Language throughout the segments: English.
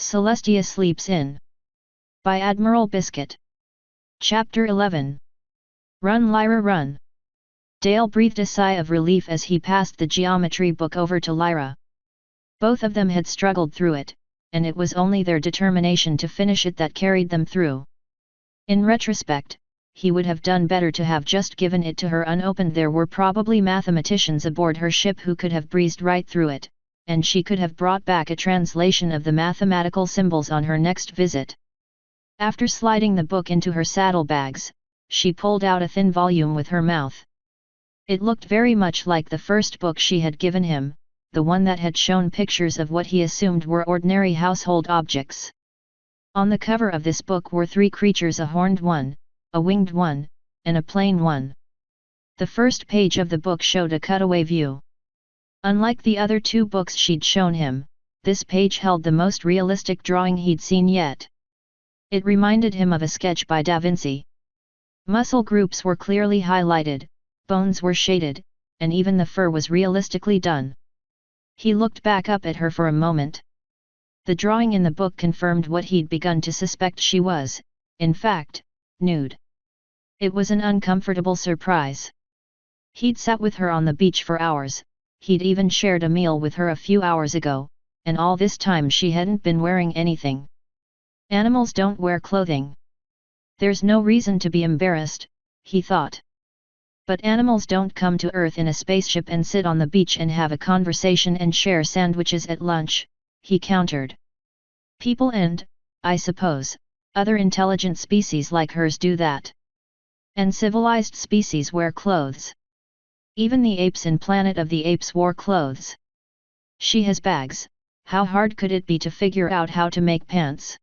Celestia Sleeps In. By Admiral Biscuit. Chapter 11. Run Lyra run! Dale breathed a sigh of relief as he passed the geometry book over to Lyra. Both of them had struggled through it, and it was only their determination to finish it that carried them through. In retrospect, he would have done better to have just given it to her unopened. There were probably mathematicians aboard her ship who could have breezed right through it, and she could have brought back a translation of the mathematical symbols on her next visit. After sliding the book into her saddlebags, she pulled out a thin volume with her mouth. It looked very much like the first book she had given him, the one that had shown pictures of what he assumed were ordinary household objects. On the cover of this book were 3 creatures: a horned one, a winged one, and a plain one. The first page of the book showed a cutaway view. Unlike the other 2 books she'd shown him, this page held the most realistic drawing he'd seen yet. It reminded him of a sketch by Da Vinci. Muscle groups were clearly highlighted, bones were shaded, and even the fur was realistically done. He looked back up at her for a moment. The drawing in the book confirmed what he'd begun to suspect: she was, in fact, nude. It was an uncomfortable surprise. He'd sat with her on the beach for hours, he'd even shared a meal with her a few hours ago, and all this time she hadn't been wearing anything. Animals don't wear clothing. There's no reason to be embarrassed, he thought. But animals don't come to Earth in a spaceship and sit on the beach and have a conversation and share sandwiches at lunch, he countered. People and, I suppose, other intelligent species like hers do that. And civilized species wear clothes. Even the apes in Planet of the Apes wore clothes. She has bags, how hard could it be to figure out how to make pants?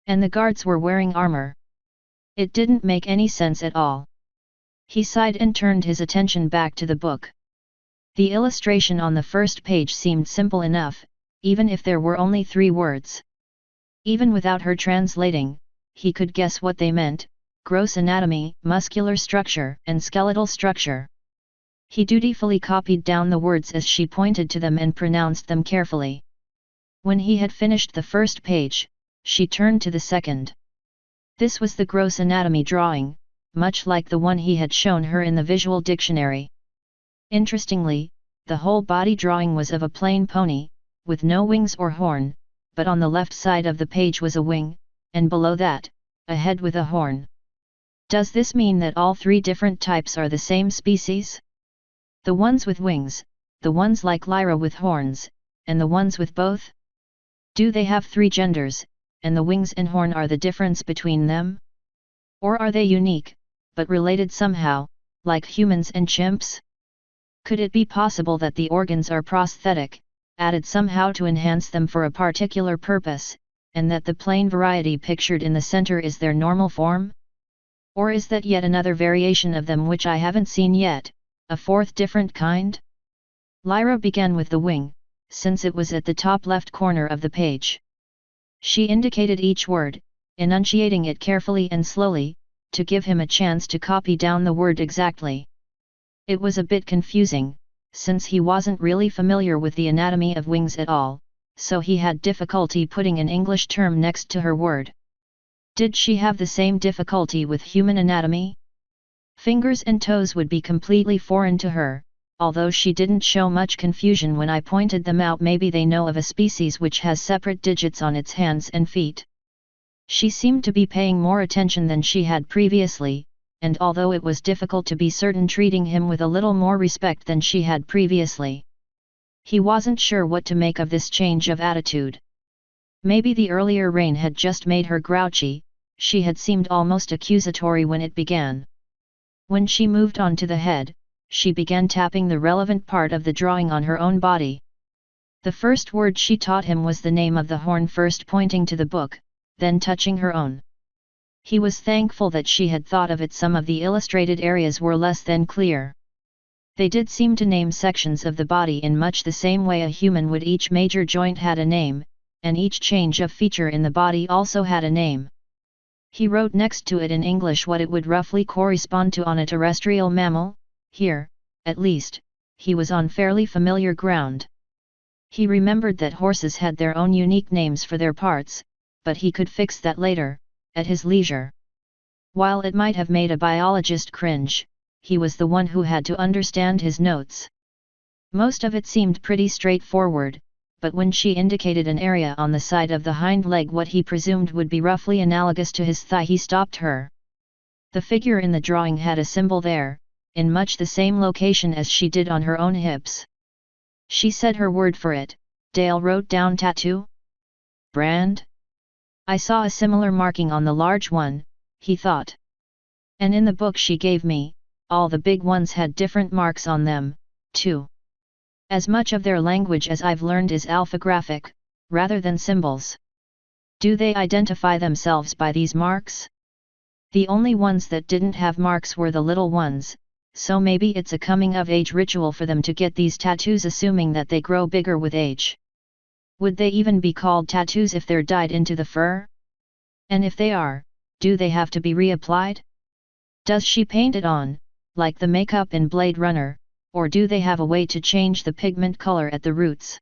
And the guards were wearing armor. It didn't make any sense at all. He sighed and turned his attention back to the book. The illustration on the first page seemed simple enough, even if there were only 3 words. Even without her translating, he could guess what they meant: gross anatomy, muscular structure, and skeletal structure. He dutifully copied down the words as she pointed to them and pronounced them carefully. When he had finished the first page, she turned to the second. This was the gross anatomy drawing, much like the one he had shown her in the visual dictionary. Interestingly, the whole body drawing was of a plain pony, with no wings or horn, but on the left side of the page was a wing, and below that, a head with a horn. Does this mean that all 3 different types are the same species? The ones with wings, the ones like Lyra with horns, and the ones with both? Do they have 3 genders, and the wings and horn are the difference between them? Or are they unique, but related somehow, like humans and chimps? Could it be possible that the organs are prosthetic, added somehow to enhance them for a particular purpose, and that the plain variety pictured in the center is their normal form? Or is that yet another variation of them which I haven't seen yet, a 4th different kind? Lyra began with the wing, since it was at the top left corner of the page. She indicated each word, enunciating it carefully and slowly, to give him a chance to copy down the word exactly. It was a bit confusing, since he wasn't really familiar with the anatomy of wings at all, so he had difficulty putting an English term next to her word. Did she have the same difficulty with human anatomy? Fingers and toes would be completely foreign to her, although she didn't show much confusion when I pointed them out. Maybe they know of a species which has separate digits on its hands and feet. She seemed to be paying more attention than she had previously, and although it was difficult to be certain, treating him with a little more respect than she had previously. He wasn't sure what to make of this change of attitude. Maybe the earlier rain had just made her grouchy. She had seemed almost accusatory when it began. When she moved on to the head, she began tapping the relevant part of the drawing on her own body. The first word she taught him was the name of the horn, first pointing to the book, then touching her own. He was thankful that she had thought of it. Some of the illustrated areas were less than clear. They did seem to name sections of the body in much the same way a human would. Each major joint had a name, and each change of feature in the body also had a name. He wrote next to it in English what it would roughly correspond to on a terrestrial mammal. Here, at least, he was on fairly familiar ground. He remembered that horses had their own unique names for their parts, but he could fix that later, at his leisure. While it might have made a biologist cringe, he was the one who had to understand his notes. Most of it seemed pretty straightforward, but when she indicated an area on the side of the hind leg what he presumed would be roughly analogous to his thigh, he stopped her. The figure in the drawing had a symbol there, in much the same location as she did on her own hips. She said her word for it. Dale wrote down tattoo? Brand? I saw a similar marking on the large one, he thought. And in the book she gave me, all the big ones had different marks on them, too. As much of their language as I've learned is alphagraphic, rather than symbols. Do they identify themselves by these marks? The only ones that didn't have marks were the little ones, so maybe it's a coming-of-age ritual for them to get these tattoos, assuming that they grow bigger with age. Would they even be called tattoos if they're dyed into the fur? And if they are, do they have to be reapplied? Does she paint it on, like the makeup in Blade Runner, or do they have a way to change the pigment color at the roots?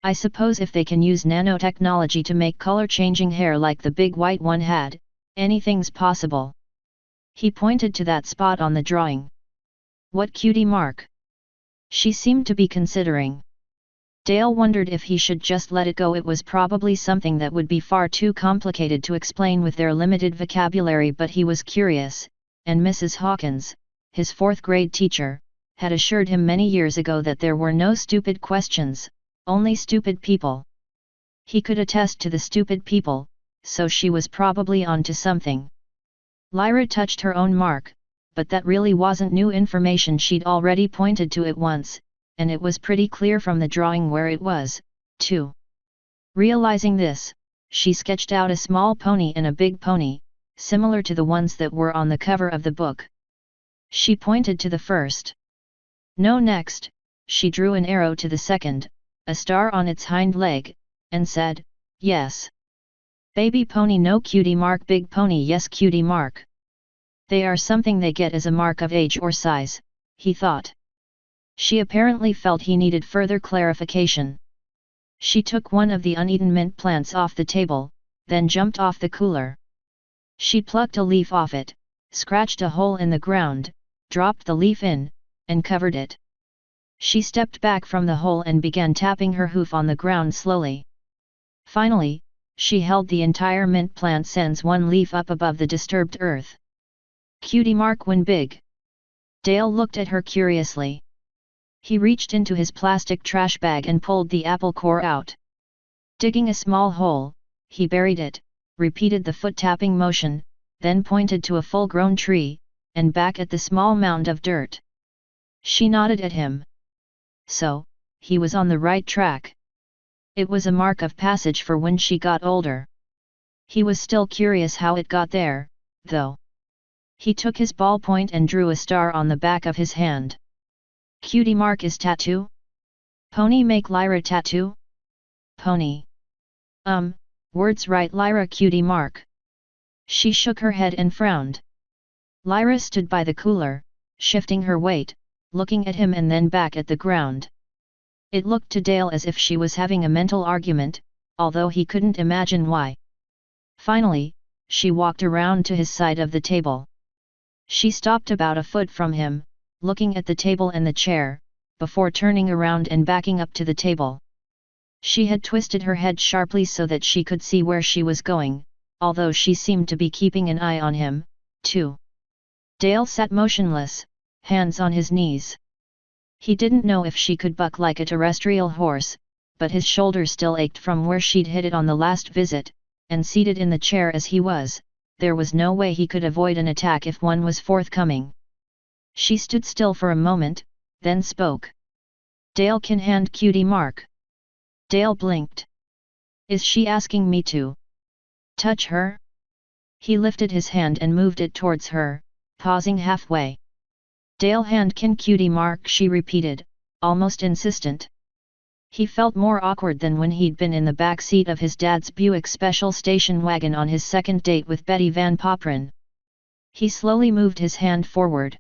I suppose if they can use nanotechnology to make color-changing hair like the big white one had, anything's possible. He pointed to that spot on the drawing. What cutie mark? She seemed to be considering. Dale wondered if he should just let it go. It was probably something that would be far too complicated to explain with their limited vocabulary, but he was curious, and Mrs. Hawkins, his fourth-grade teacher, had assured him many years ago that there were no stupid questions, only stupid people. He could attest to the stupid people, so she was probably on to something. Lyra touched her own mark, but that really wasn't new information. She'd already pointed to it once, and it was pretty clear from the drawing where it was, too. Realizing this, she sketched out a small pony and a big pony, similar to the ones that were on the cover of the book. She pointed to the first. No, next, she drew an arrow to the second, a star on its hind leg, and said, yes. Baby pony no cutie mark, big pony yes cutie mark. They are something they get as a mark of age or size, he thought. She apparently felt he needed further clarification. She took one of the uneaten mint plants off the table, then jumped off the cooler. She plucked a leaf off it, scratched a hole in the ground, dropped the leaf in, and covered it. She stepped back from the hole and began tapping her hoof on the ground slowly. Finally, she held the entire mint plant sends one leaf up above the disturbed earth. Cutie mark when big? Dale looked at her curiously. He reached into his plastic trash bag and pulled the apple core out. Digging a small hole, he buried it, repeated the foot-tapping motion, then pointed to a full-grown tree, and back at the small mound of dirt. She nodded at him. So, he was on the right track. It was a mark of passage for when she got older. He was still curious how it got there, though. He took his ballpoint and drew a star on the back of his hand. Cutie mark is tattoo? Pony make Lyra tattoo? Pony. Words right, Lyra cutie mark. She shook her head and frowned. Lyra stood by the cooler, shifting her weight, looking at him and then back at the ground. It looked to Dale as if she was having a mental argument, although he couldn't imagine why. Finally, she walked around to his side of the table. She stopped about a foot from him, looking at the table and the chair, before turning around and backing up to the table. She had twisted her head sharply so that she could see where she was going, although she seemed to be keeping an eye on him, too. Dale sat motionless, hands on his knees. He didn't know if she could buck like a terrestrial horse, but his shoulder still ached from where she'd hit it on the last visit, and seated in the chair as he was, there was no way he could avoid an attack if one was forthcoming. She stood still for a moment, then spoke. Dale can hand cutie mark. Dale blinked. Is she asking me to touch her? He lifted his hand and moved it towards her, pausing halfway. Dale hand can cutie mark, she repeated, almost insistent. He felt more awkward than when he'd been in the back seat of his dad's Buick special station wagon on his second date with Betty Van Poprin. He slowly moved his hand forward.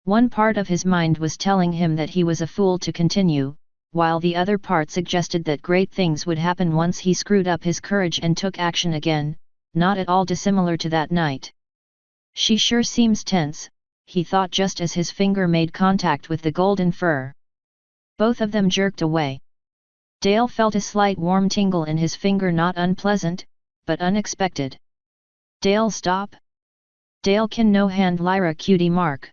One part of his mind was telling him that he was a fool to continue, while the other part suggested that great things would happen once he screwed up his courage and took action again, not at all dissimilar to that night. She sure seems tense, he thought just as his finger made contact with the golden fur. Both of them jerked away. Dale felt a slight warm tingle in his finger, not unpleasant, but unexpected. Dale, stop. Dale can no hand Lyra cutie mark.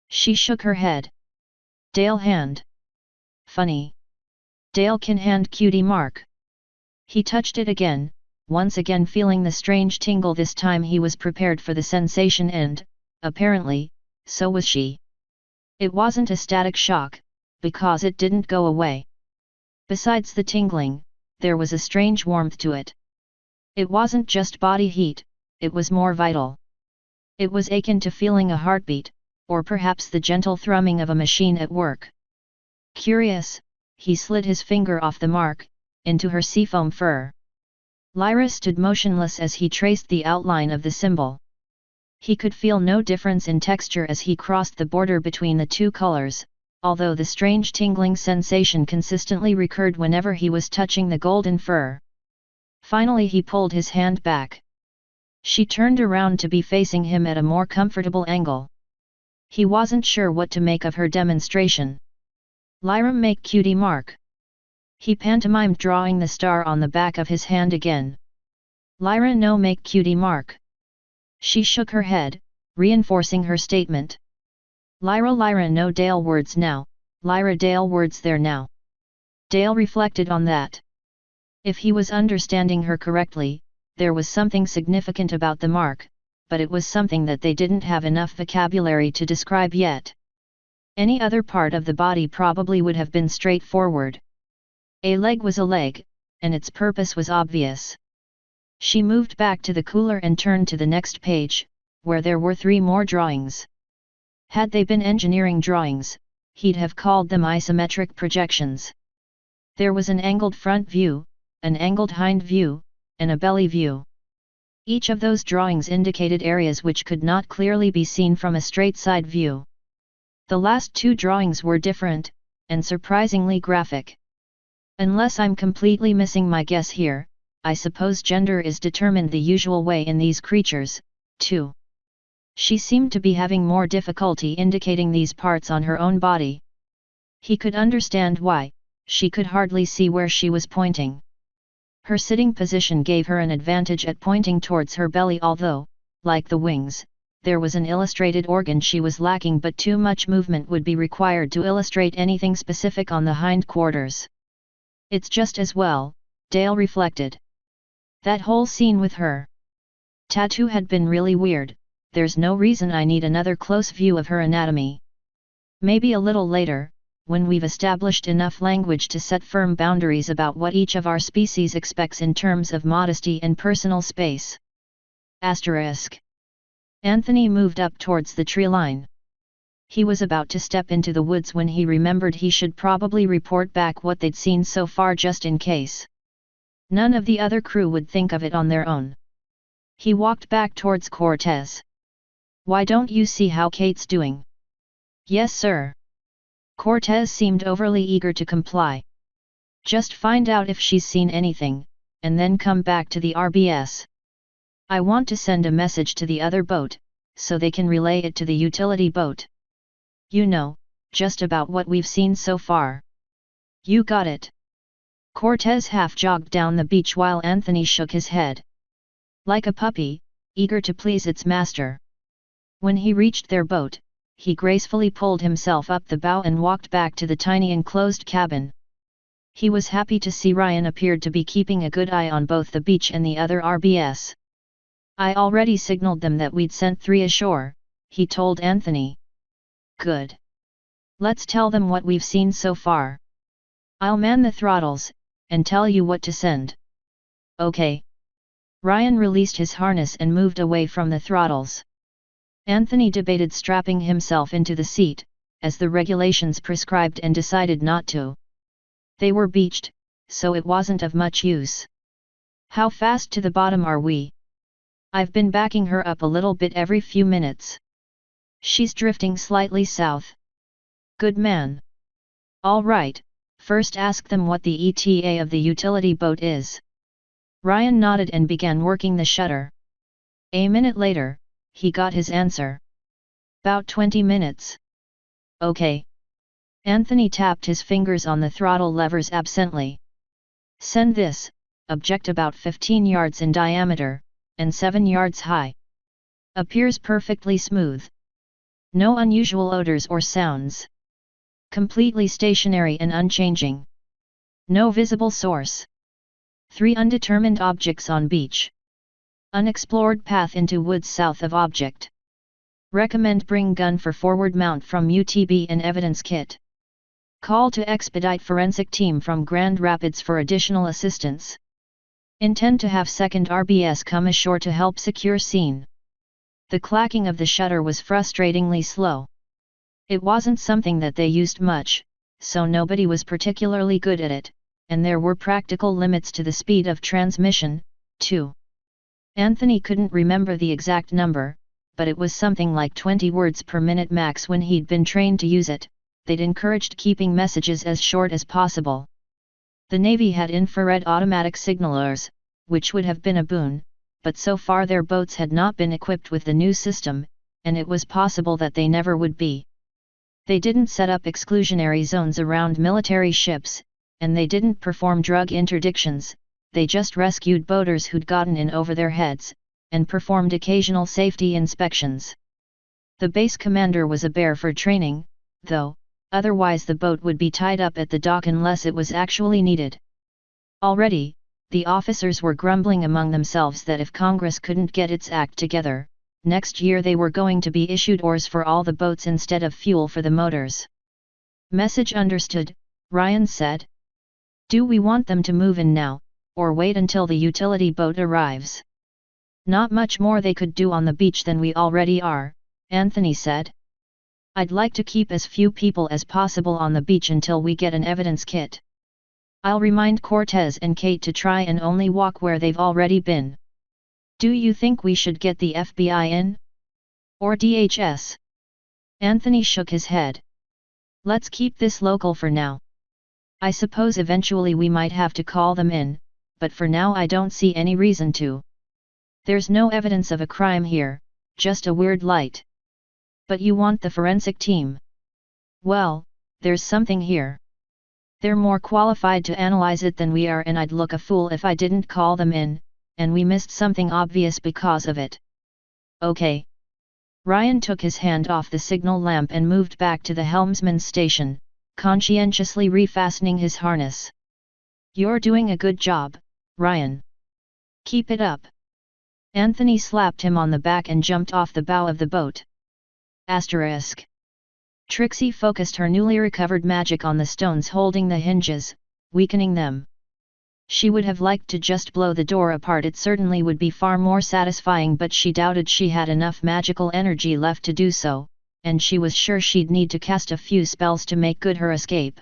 She shook her head. Dale hand. Funny. Dale can hand cutie mark. He touched it again, once again feeling the strange tingle. This time he was prepared for the sensation and, apparently, so was she. It wasn't a static shock, because it didn't go away. Besides the tingling, there was a strange warmth to it. It wasn't just body heat, it was more vital. It was akin to feeling a heartbeat, or perhaps the gentle thrumming of a machine at work. Curious, he slid his finger off the mark, into her seafoam fur. Lyra stood motionless as he traced the outline of the symbol. He could feel no difference in texture as he crossed the border between the two colors, although the strange tingling sensation consistently recurred whenever he was touching the golden fur. Finally he pulled his hand back. She turned around to be facing him at a more comfortable angle. He wasn't sure what to make of her demonstration. Lyra, make cutie mark. He pantomimed, drawing the star on the back of his hand again. Lyra, no make cutie mark. She shook her head, reinforcing her statement. Lyra, no Dale words now, Lyra, Dale words there now. Dale reflected on that. If he was understanding her correctly, there was something significant about the mark, but it was something that they didn't have enough vocabulary to describe yet. Any other part of the body probably would have been straightforward. A leg was a leg, and its purpose was obvious. She moved back to the cooler and turned to the next page, where there were 3 more drawings. Had they been engineering drawings, he'd have called them isometric projections. There was an angled front view, an angled hind view, and a belly view. Each of those drawings indicated areas which could not clearly be seen from a straight side view. The last 2 drawings were different, and surprisingly graphic. Unless I'm completely missing my guess here, I suppose gender is determined the usual way in these creatures, too. She seemed to be having more difficulty indicating these parts on her own body. He could understand why, she could hardly see where she was pointing. Her sitting position gave her an advantage at pointing towards her belly, although, like the wings, there was an illustrated organ she was lacking, but too much movement would be required to illustrate anything specific on the hindquarters. It's just as well, Dale reflected. That whole scene with her tattoo had been really weird. There's no reason I need another close view of her anatomy. Maybe a little later, when we've established enough language to set firm boundaries about what each of our species expects in terms of modesty and personal space. Asterisk. Anthony moved up towards the tree line. He was about to step into the woods when he remembered he should probably report back what they'd seen so far, just in case. None of the other crew would think of it on their own. He walked back towards Cortez. Why don't you see how Kate's doing? Yes, sir. Cortez seemed overly eager to comply. Just find out if she's seen anything, and then come back to the RBS. I want to send a message to the other boat, so they can relay it to the utility boat. You know, just about what we've seen so far. You got it. Cortez half jogged down the beach while Anthony shook his head. Like a puppy, eager to please its master. When he reached their boat, he gracefully pulled himself up the bow and walked back to the tiny enclosed cabin. He was happy to see Ryan appeared to be keeping a good eye on both the beach and the other RBS. I already signaled them that we'd sent 3 ashore, he told Anthony. Good. Let's tell them what we've seen so far. I'll man the throttles, and tell you what to send. Okay. Ryan released his harness and moved away from the throttles. Anthony debated strapping himself into the seat, as the regulations prescribed, and decided not to. They were beached, so it wasn't of much use. How fast to the bottom are we? I've been backing her up a little bit every few minutes. She's drifting slightly south. Good man. All right, First ask them what the ETA of the utility boat is. Ryan nodded and began working the shutter. A minute later, he got his answer. About 20 minutes. Okay. Anthony tapped his fingers on the throttle levers absently. Send this, object about 15 yards in diameter, and 7 yards high. Appears perfectly smooth. No unusual odors or sounds. Completely stationary and unchanging. No visible source. 3 undetermined objects on beach. Unexplored path into woods south of object. Recommend bring gun for forward mount from UTB and evidence kit. Call to expedite forensic team from Grand Rapids for additional assistance. Intend to have second RBS come ashore to help secure scene. The clacking of the shutter was frustratingly slow. It wasn't something that they used much, so nobody was particularly good at it, and there were practical limits to the speed of transmission, too. Anthony couldn't remember the exact number, but it was something like 20 words per minute max when he'd been trained to use it. They'd encouraged keeping messages as short as possible. The Navy had infrared automatic signalers, which would have been a boon, but so far their boats had not been equipped with the new system, and it was possible that they never would be. They didn't set up exclusionary zones around military ships, and they didn't perform drug interdictions, they just rescued boaters who'd gotten in over their heads, and performed occasional safety inspections. The base commander was a bear for training, though, otherwise the boat would be tied up at the dock unless it was actually needed. Already, the officers were grumbling among themselves that if Congress couldn't get its act together, next year they were going to be issued oars for all the boats instead of fuel for the motors. Message understood, Ryan said. Do we want them to move in now, or wait until the utility boat arrives? Not much more they could do on the beach than we already are, Anthony said. I'd like to keep as few people as possible on the beach until we get an evidence kit. I'll remind Cortez and Kate to try and only walk where they've already been. Do you think we should get the FBI in? Or DHS? Anthony shook his head. Let's keep this local for now. I suppose eventually we might have to call them in, but for now I don't see any reason to. There's no evidence of a crime here, just a weird light. But you want the forensic team? Well, there's something here. They're more qualified to analyze it than we are, and I'd look a fool if I didn't call them in, and we missed something obvious because of it. Okay. Ryan took his hand off the signal lamp and moved back to the helmsman's station, conscientiously refastening his harness. You're doing a good job, Ryan. Keep it up. Anthony slapped him on the back and jumped off the bow of the boat. Asterisk. Trixie focused her newly recovered magic on the stones holding the hinges, weakening them. She would have liked to just blow the door apart, it certainly would be far more satisfying, but she doubted she had enough magical energy left to do so, and she was sure she'd need to cast a few spells to make good her escape.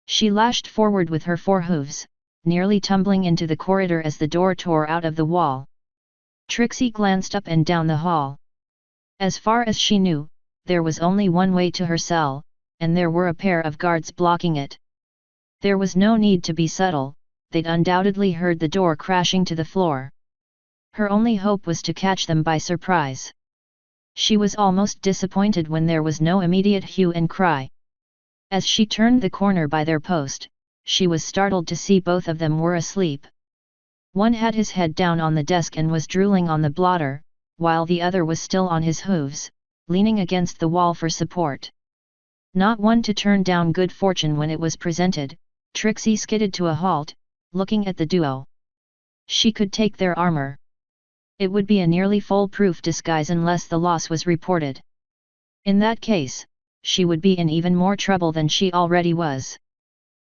She lashed forward with her forehooves, nearly tumbling into the corridor as the door tore out of the wall. Trixie glanced up and down the hall. As far as she knew, there was only one way to her cell, and there were a pair of guards blocking it. There was no need to be subtle, they'd undoubtedly heard the door crashing to the floor. Her only hope was to catch them by surprise. She was almost disappointed when there was no immediate hue and cry. As she turned the corner by their post, she was startled to see both of them were asleep. One had his head down on the desk and was drooling on the blotter, while the other was still on his hooves, leaning against the wall for support. Not one to turn down good fortune when it was presented, Trixie skidded to a halt, looking at the duo. She could take their armor. It would be a nearly foolproof disguise unless the loss was reported. In that case, she would be in even more trouble than she already was.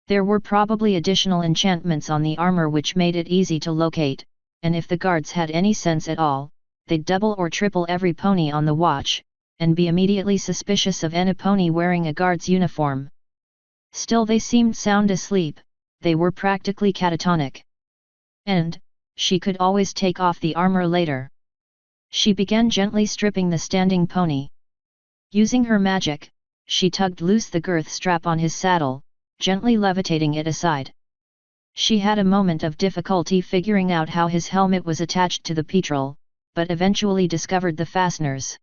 There were probably additional enchantments on the armor which made it easy to locate, and if the guards had any sense at all, they'd double or triple every pony on the watch, and be immediately suspicious of any pony wearing a guard's uniform. Still, they seemed sound asleep, they were practically catatonic. And, she could always take off the armor later. She began gently stripping the standing pony. Using her magic, she tugged loose the girth strap on his saddle, gently levitating it aside. She had a moment of difficulty figuring out how his helmet was attached to the petrol, but eventually discovered the fasteners.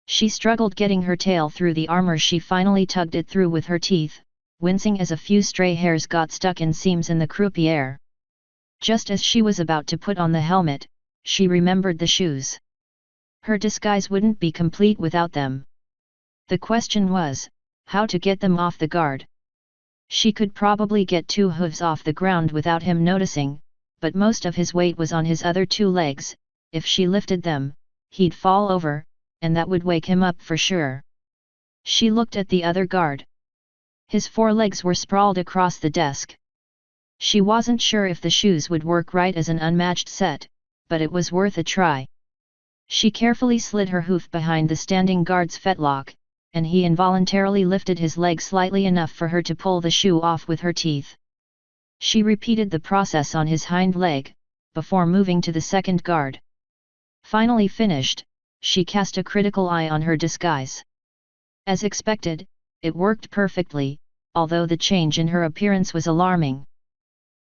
She struggled getting her tail through the armor. She finally tugged it through with her teeth, wincing as a few stray hairs got stuck in seams in the croupiere. Just as she was about to put on the helmet, she remembered the shoes. Her disguise wouldn't be complete without them. The question was, how to get them off the guard. She could probably get 2 hooves off the ground without him noticing, but most of his weight was on his other 2 legs. If she lifted them, he'd fall over, and that would wake him up for sure. She looked at the other guard. His 4 legs were sprawled across the desk. She wasn't sure if the shoes would work right as an unmatched set, but it was worth a try. She carefully slid her hoof behind the standing guard's fetlock, and he involuntarily lifted his leg slightly enough for her to pull the shoe off with her teeth. She repeated the process on his hind leg, before moving to the second guard. Finally finished, she cast a critical eye on her disguise. As expected, it worked perfectly, although the change in her appearance was alarming.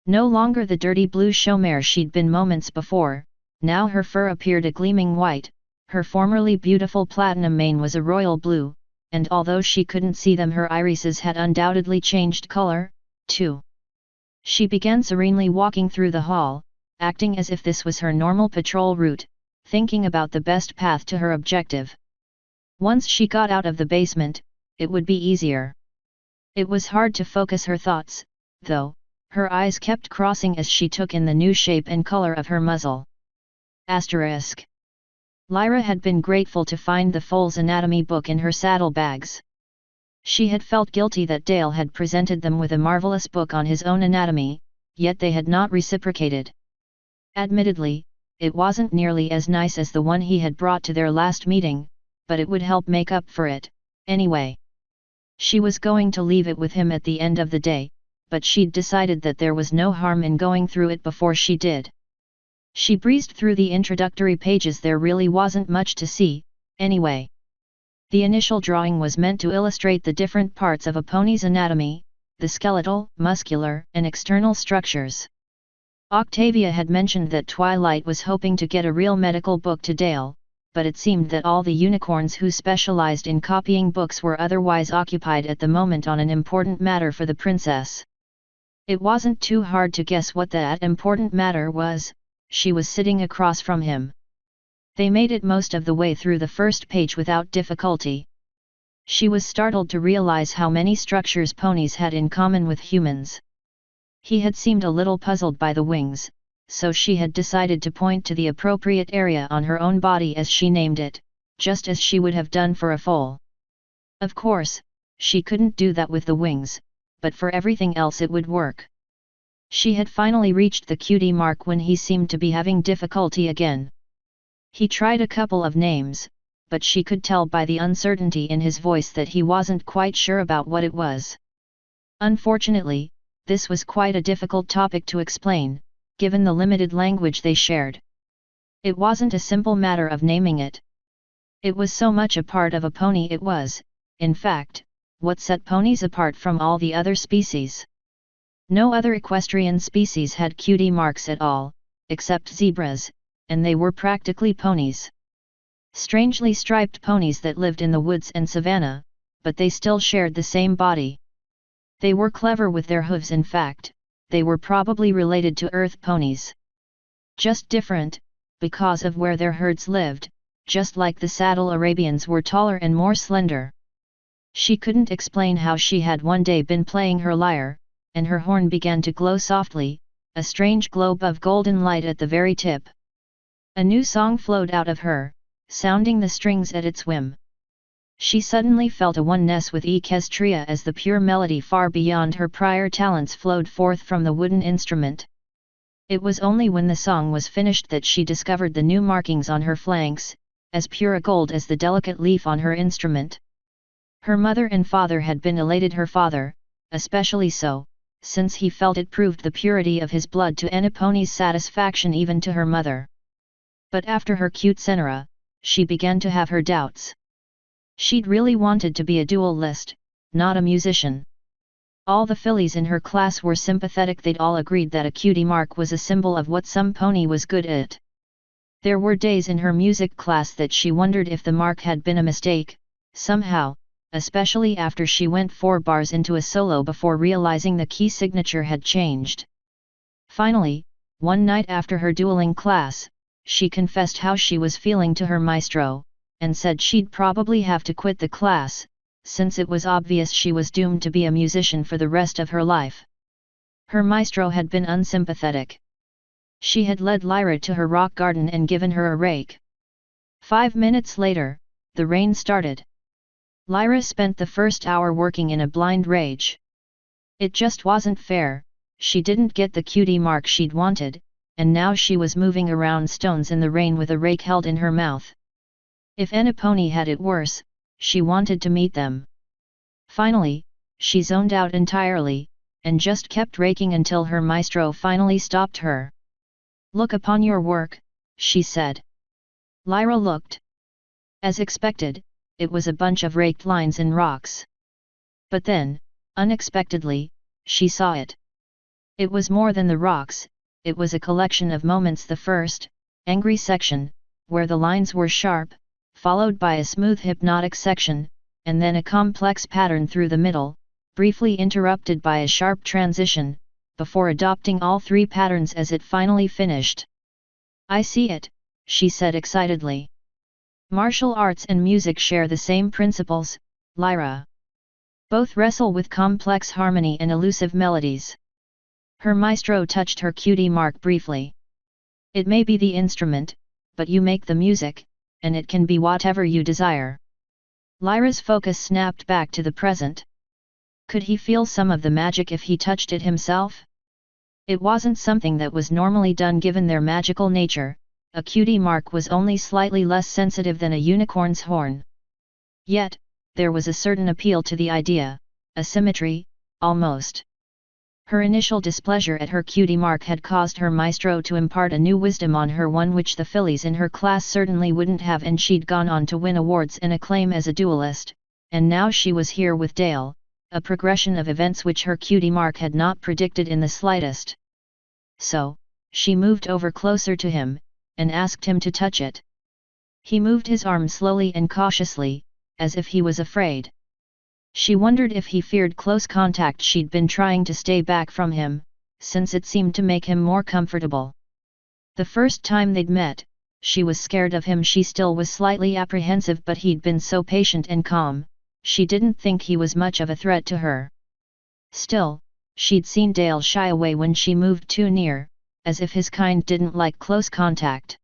No longer the dirty blue chômeur she'd been moments before, now her fur appeared a gleaming white, her formerly beautiful platinum mane was a royal blue, and although she couldn't see them, her irises had undoubtedly changed color, too. She began serenely walking through the hall, acting as if this was her normal patrol route, thinking about the best path to her objective. Once she got out of the basement, it would be easier. It was hard to focus her thoughts, though, her eyes kept crossing as she took in the new shape and color of her muzzle. Asterisk. Lyra had been grateful to find the foal's anatomy book in her saddlebags. She had felt guilty that Dale had presented them with a marvelous book on his own anatomy, yet they had not reciprocated. Admittedly, it wasn't nearly as nice as the one he had brought to their last meeting, but it would help make up for it, anyway. She was going to leave it with him at the end of the day, but she'd decided that there was no harm in going through it before she did. She breezed through the introductory pages. There really wasn't much to see, anyway. The initial drawing was meant to illustrate the different parts of a pony's anatomy, the skeletal, muscular, and external structures. Octavia had mentioned that Twilight was hoping to get a real medical book to Dale, but it seemed that all the unicorns who specialized in copying books were otherwise occupied at the moment on an important matter for the princess. It wasn't too hard to guess what that important matter was. She was sitting across from him. They made it most of the way through the first page without difficulty. She was startled to realize how many structures ponies had in common with humans. He had seemed a little puzzled by the wings, so she had decided to point to the appropriate area on her own body as she named it, just as she would have done for a foal. Of course, she couldn't do that with the wings, but for everything else it would work. She had finally reached the cutie mark when he seemed to be having difficulty again. He tried a couple of names, but she could tell by the uncertainty in his voice that he wasn't quite sure about what it was. Unfortunately, this was quite a difficult topic to explain, given the limited language they shared. It wasn't a simple matter of naming it. It was so much a part of a pony. It was, in fact, what set ponies apart from all the other species. No other equestrian species had cutie marks at all, except zebras, and they were practically ponies. Strangely striped ponies that lived in the woods and savanna, but they still shared the same body. They were clever with their hooves. In fact, they were probably related to earth ponies. Just different, because of where their herds lived, just like the saddle Arabians were taller and more slender. She couldn't explain how she had one day been playing her lyre, and her horn began to glow softly, a strange globe of golden light at the very tip. A new song flowed out of her, sounding the strings at its whim. She suddenly felt a oneness with Equestria as the pure melody far beyond her prior talents flowed forth from the wooden instrument. It was only when the song was finished that she discovered the new markings on her flanks, as pure a gold as the delicate leaf on her instrument. Her mother and father had been elated. Her father, especially so, since he felt it proved the purity of his blood to any pony's satisfaction, even to her mother. But after her cute Senora, she began to have her doubts. She'd really wanted to be a duelist, not a musician. All the fillies in her class were sympathetic. They'd all agreed that a cutie mark was a symbol of what some pony was good at. There were days in her music class that she wondered if the mark had been a mistake, somehow, especially after she went 4 bars into a solo before realizing the key signature had changed. Finally, one night after her dueling class, she confessed how she was feeling to her maestro, and said she'd probably have to quit the class, since it was obvious she was doomed to be a musician for the rest of her life. Her maestro had been unsympathetic. She had led Lyra to her rock garden and given her a rake. 5 minutes later, the rain started. Lyra spent the first hour working in a blind rage. It just wasn't fair, she didn't get the cutie mark she'd wanted, and now she was moving around stones in the rain with a rake held in her mouth. If any pony had it worse, she wanted to meet them. Finally, she zoned out entirely, and just kept raking until her maestro finally stopped her. "Look upon your work," she said. Lyra looked. As expected, it was a bunch of raked lines and rocks. But then, unexpectedly, she saw it. It was more than the rocks, it was a collection of moments. The first, angry section, where the lines were sharp, followed by a smooth hypnotic section, and then a complex pattern through the middle, briefly interrupted by a sharp transition, before adopting all 3 patterns as it finally finished. "I see it," she said excitedly. "Martial arts and music share the same principles, Lyra. Both wrestle with complex harmony and elusive melodies." Her maestro touched her cutie mark briefly. "It may be the instrument, but you make the music, and it can be whatever you desire." Lyra's focus snapped back to the present. Could he feel some of the magic if he touched it himself? It wasn't something that was normally done given their magical nature. A cutie mark was only slightly less sensitive than a unicorn's horn. Yet, there was a certain appeal to the idea, a symmetry, almost. Her initial displeasure at her cutie mark had caused her maestro to impart a new wisdom on her, one which the fillies in her class certainly wouldn't have, and she'd gone on to win awards and acclaim as a duelist, and now she was here with Dale, a progression of events which her cutie mark had not predicted in the slightest. So, she moved over closer to him, and asked him to touch it. He moved his arm slowly and cautiously, as if he was afraid. She wondered if he feared close contact. She'd been trying to stay back from him, since it seemed to make him more comfortable. The first time they'd met, she was scared of him. She still was slightly apprehensive, but he'd been so patient and calm, she didn't think he was much of a threat to her. Still, she'd seen Dale shy away when she moved too near, as if his kind didn't like close contact.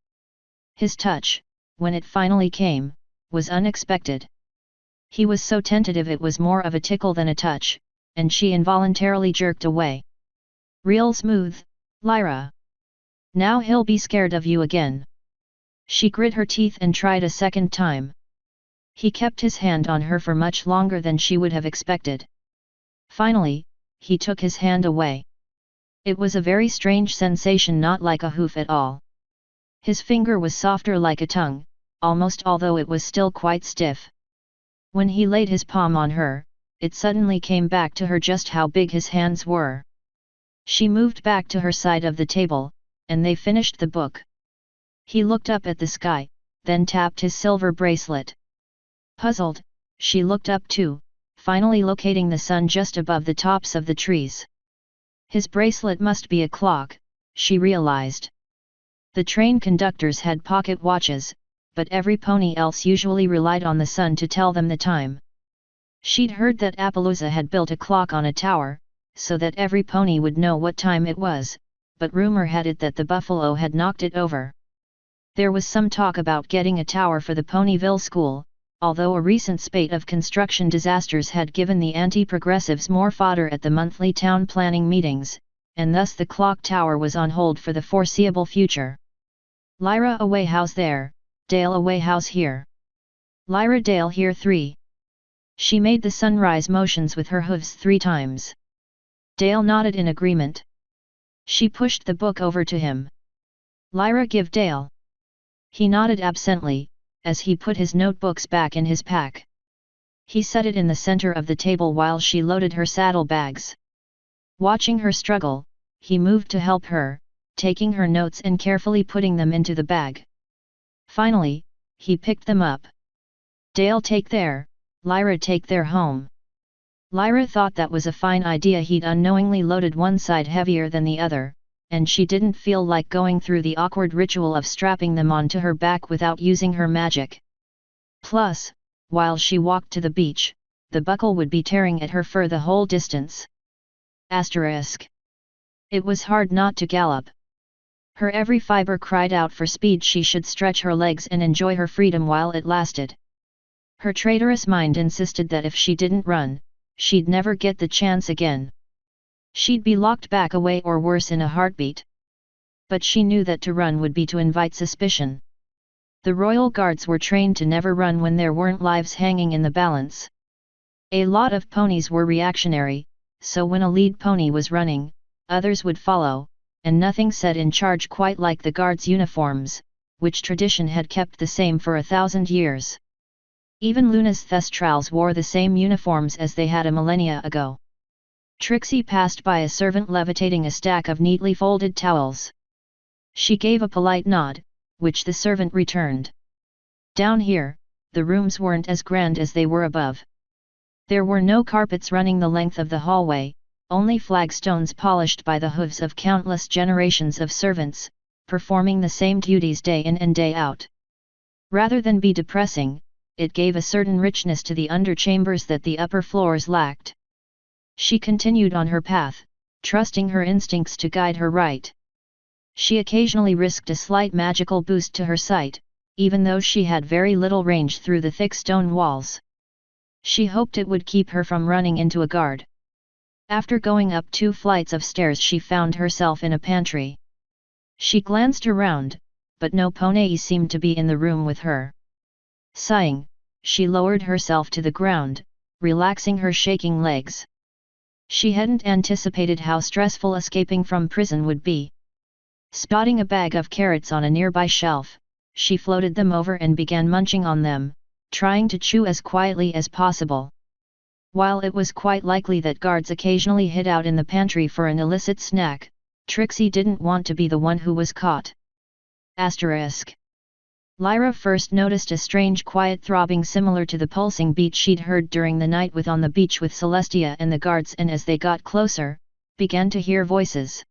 His touch, when it finally came, was unexpected. He was so tentative it was more of a tickle than a touch, and she involuntarily jerked away. "Real smooth, Lyra. Now he'll be scared of you again." She grit her teeth and tried a second time. He kept his hand on her for much longer than she would have expected. Finally, he took his hand away. It was a very strange sensation, not like a hoof at all. His finger was softer, like a tongue, almost, although it was still quite stiff. When he laid his palm on her, it suddenly came back to her just how big his hands were. She moved back to her side of the table, and they finished the book. He looked up at the sky, then tapped his silver bracelet. Puzzled, she looked up too, finally locating the sun just above the tops of the trees. His bracelet must be a clock, she realized. The train conductors had pocket watches, but every pony else usually relied on the sun to tell them the time. She'd heard that Appaloosa had built a clock on a tower, so that every pony would know what time it was, but rumor had it that the buffalo had knocked it over. There was some talk about getting a tower for the Ponyville school, although a recent spate of construction disasters had given the anti-progressives more fodder at the monthly town planning meetings, and thus the clock tower was on hold for the foreseeable future. Lyra away house there, Dale away house here. Lyra Dale here 3. She made the sunrise motions with her hooves 3 times. Dale nodded in agreement. She pushed the book over to him. Lyra give Dale. He nodded absently, as he put his notebooks back in his pack. He set it in the center of the table while she loaded her saddlebags. Watching her struggle, he moved to help her, taking her notes and carefully putting them into the bag. Finally, he picked them up. Dale, take their, Lyra, take their home. Lyra thought that was a fine idea. He'd unknowingly loaded one side heavier than the other, and she didn't feel like going through the awkward ritual of strapping them onto her back without using her magic. Plus, while she walked to the beach, the buckle would be tearing at her fur the whole distance. Asterisk. It was hard not to gallop. Her every fiber cried out for speed. She should stretch her legs and enjoy her freedom while it lasted. Her traitorous mind insisted that if she didn't run, she'd never get the chance again. She'd be locked back away or worse in a heartbeat. But she knew that to run would be to invite suspicion. The royal guards were trained to never run when there weren't lives hanging in the balance. A lot of ponies were reactionary, so when a lead pony was running, others would follow, and nothing said in charge quite like the guards' uniforms, which tradition had kept the same for 1,000 years. Even Luna's thestrals wore the same uniforms as they had a millennia ago. Trixie passed by a servant levitating a stack of neatly folded towels. She gave a polite nod, which the servant returned. Down here, the rooms weren't as grand as they were above. There were no carpets running the length of the hallway, only flagstones polished by the hooves of countless generations of servants, performing the same duties day in and day out. Rather than be depressing, it gave a certain richness to the underchambers that the upper floors lacked. She continued on her path, trusting her instincts to guide her right. She occasionally risked a slight magical boost to her sight, even though she had very little range through the thick stone walls. She hoped it would keep her from running into a guard. After going up 2 flights of stairs, she found herself in a pantry. She glanced around, but no pony seemed to be in the room with her. Sighing, she lowered herself to the ground, relaxing her shaking legs. She hadn't anticipated how stressful escaping from prison would be. Spotting a bag of carrots on a nearby shelf, she floated them over and began munching on them, trying to chew as quietly as possible. While it was quite likely that guards occasionally hid out in the pantry for an illicit snack, Trixie didn't want to be the one who was caught. Asterisk. Lyra first noticed a strange quiet throbbing similar to the pulsing beat she'd heard during the night on the beach with Celestia and the guards, and as they got closer, began to hear voices.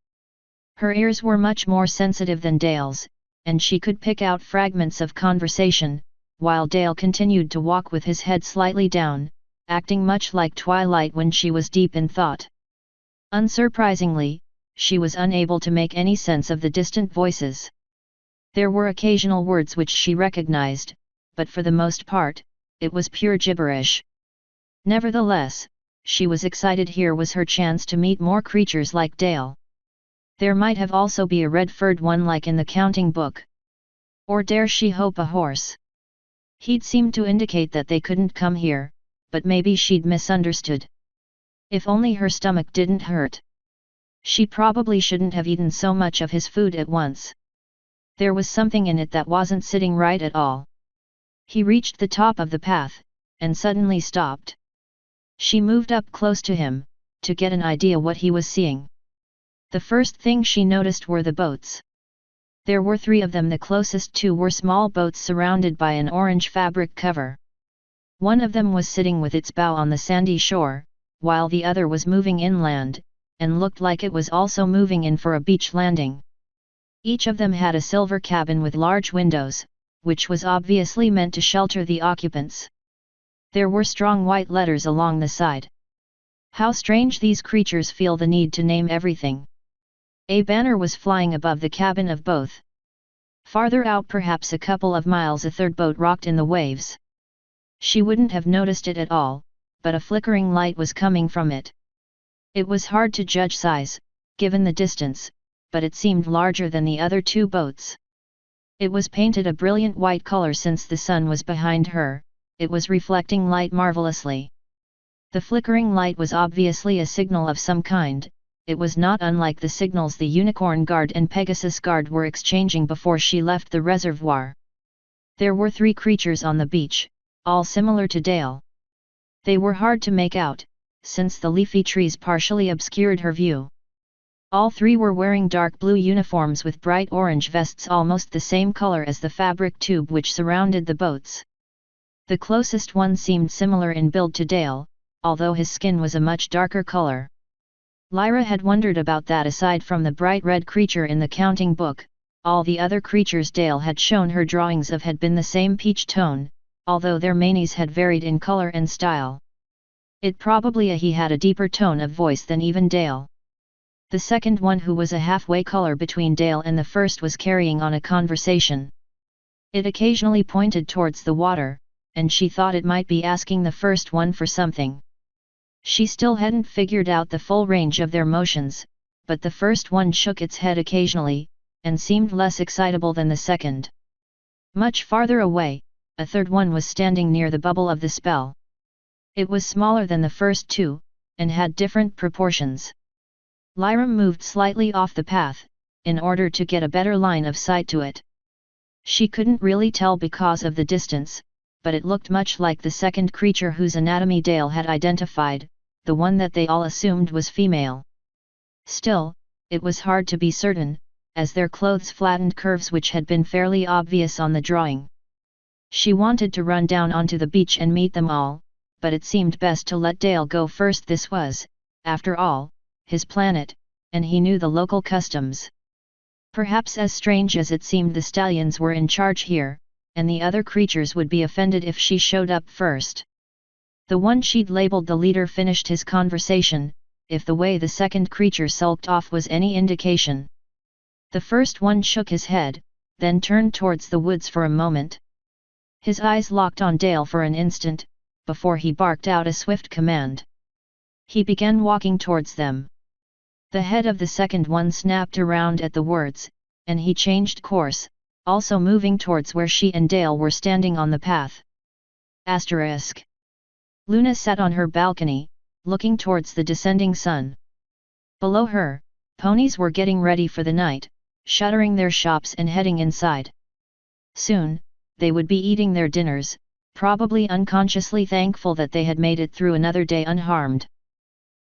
Her ears were much more sensitive than Dale's, and she could pick out fragments of conversation, while Dale continued to walk with his head slightly down, acting much like Twilight when she was deep in thought. Unsurprisingly, she was unable to make any sense of the distant voices. There were occasional words which she recognized, but for the most part, it was pure gibberish. Nevertheless, she was excited. Here was her chance to meet more creatures like Dale. There might have also be a red-furred one like in the counting book. Or dare she hope a horse? He'd seemed to indicate that they couldn't come here, but maybe she'd misunderstood. If only her stomach didn't hurt. She probably shouldn't have eaten so much of his food at once. There was something in it that wasn't sitting right at all. He reached the top of the path, and suddenly stopped. She moved up close to him, to get an idea what he was seeing. The first thing she noticed were the boats. There were 3 of them. The closest 2 were small boats surrounded by an orange fabric cover. One of them was sitting with its bow on the sandy shore, while the other was moving inland, and looked like it was also moving in for a beach landing. Each of them had a silver cabin with large windows, which was obviously meant to shelter the occupants. There were strong white letters along the side. How strange these creatures feel the need to name everything. A banner was flying above the cabin of both. Farther out, perhaps a couple of miles, a third boat rocked in the waves. She wouldn't have noticed it at all, but a flickering light was coming from it. It was hard to judge size, given the distance, but it seemed larger than the other 2 boats. It was painted a brilliant white color. Since the sun was behind her, it was reflecting light marvelously. The flickering light was obviously a signal of some kind. It was not unlike the signals the Unicorn Guard and Pegasus Guard were exchanging before she left the reservoir. There were 3 creatures on the beach, all similar to Dale. They were hard to make out, since the leafy trees partially obscured her view. All three were wearing dark blue uniforms with bright orange vests almost the same color as the fabric tube which surrounded the boats. The closest one seemed similar in build to Dale, although his skin was a much darker color. Lyra had wondered about that. Aside from the bright red creature in the counting book, all the other creatures Dale had shown her drawings of had been the same peach tone, although their manes had varied in color and style. It probably he had a deeper tone of voice than even Dale. The second one, who was a halfway color between Dale and the first, was carrying on a conversation. It occasionally pointed towards the water, and she thought it might be asking the first one for something. She still hadn't figured out the full range of their motions, but the first one shook its head occasionally, and seemed less excitable than the second. Much farther away, a third one was standing near the bubble of the spell. It was smaller than the first two, and had different proportions. Lyra moved slightly off the path, in order to get a better line of sight to it. She couldn't really tell because of the distance, but it looked much like the second creature whose anatomy Dale had identified, the one that they all assumed was female. Still, it was hard to be certain, as their clothes flattened curves which had been fairly obvious on the drawing. She wanted to run down onto the beach and meet them all, but it seemed best to let Dale go first. This was, after all, his planet, and he knew the local customs. Perhaps, as strange as it seemed, the stallions were in charge here, and the other creatures would be offended if she showed up first. The one she'd labeled the leader finished his conversation, if the way the second creature sulked off was any indication. The first one shook his head, then turned towards the woods for a moment. His eyes locked on Dale for an instant, before he barked out a swift command. He began walking towards them. The head of the second one snapped around at the words, and he changed course, also moving towards where she and Dale were standing on the path. Asterisk. Luna sat on her balcony, looking towards the descending sun. Below her, ponies were getting ready for the night, shuttering their shops and heading inside. Soon, they would be eating their dinners, probably unconsciously thankful that they had made it through another day unharmed.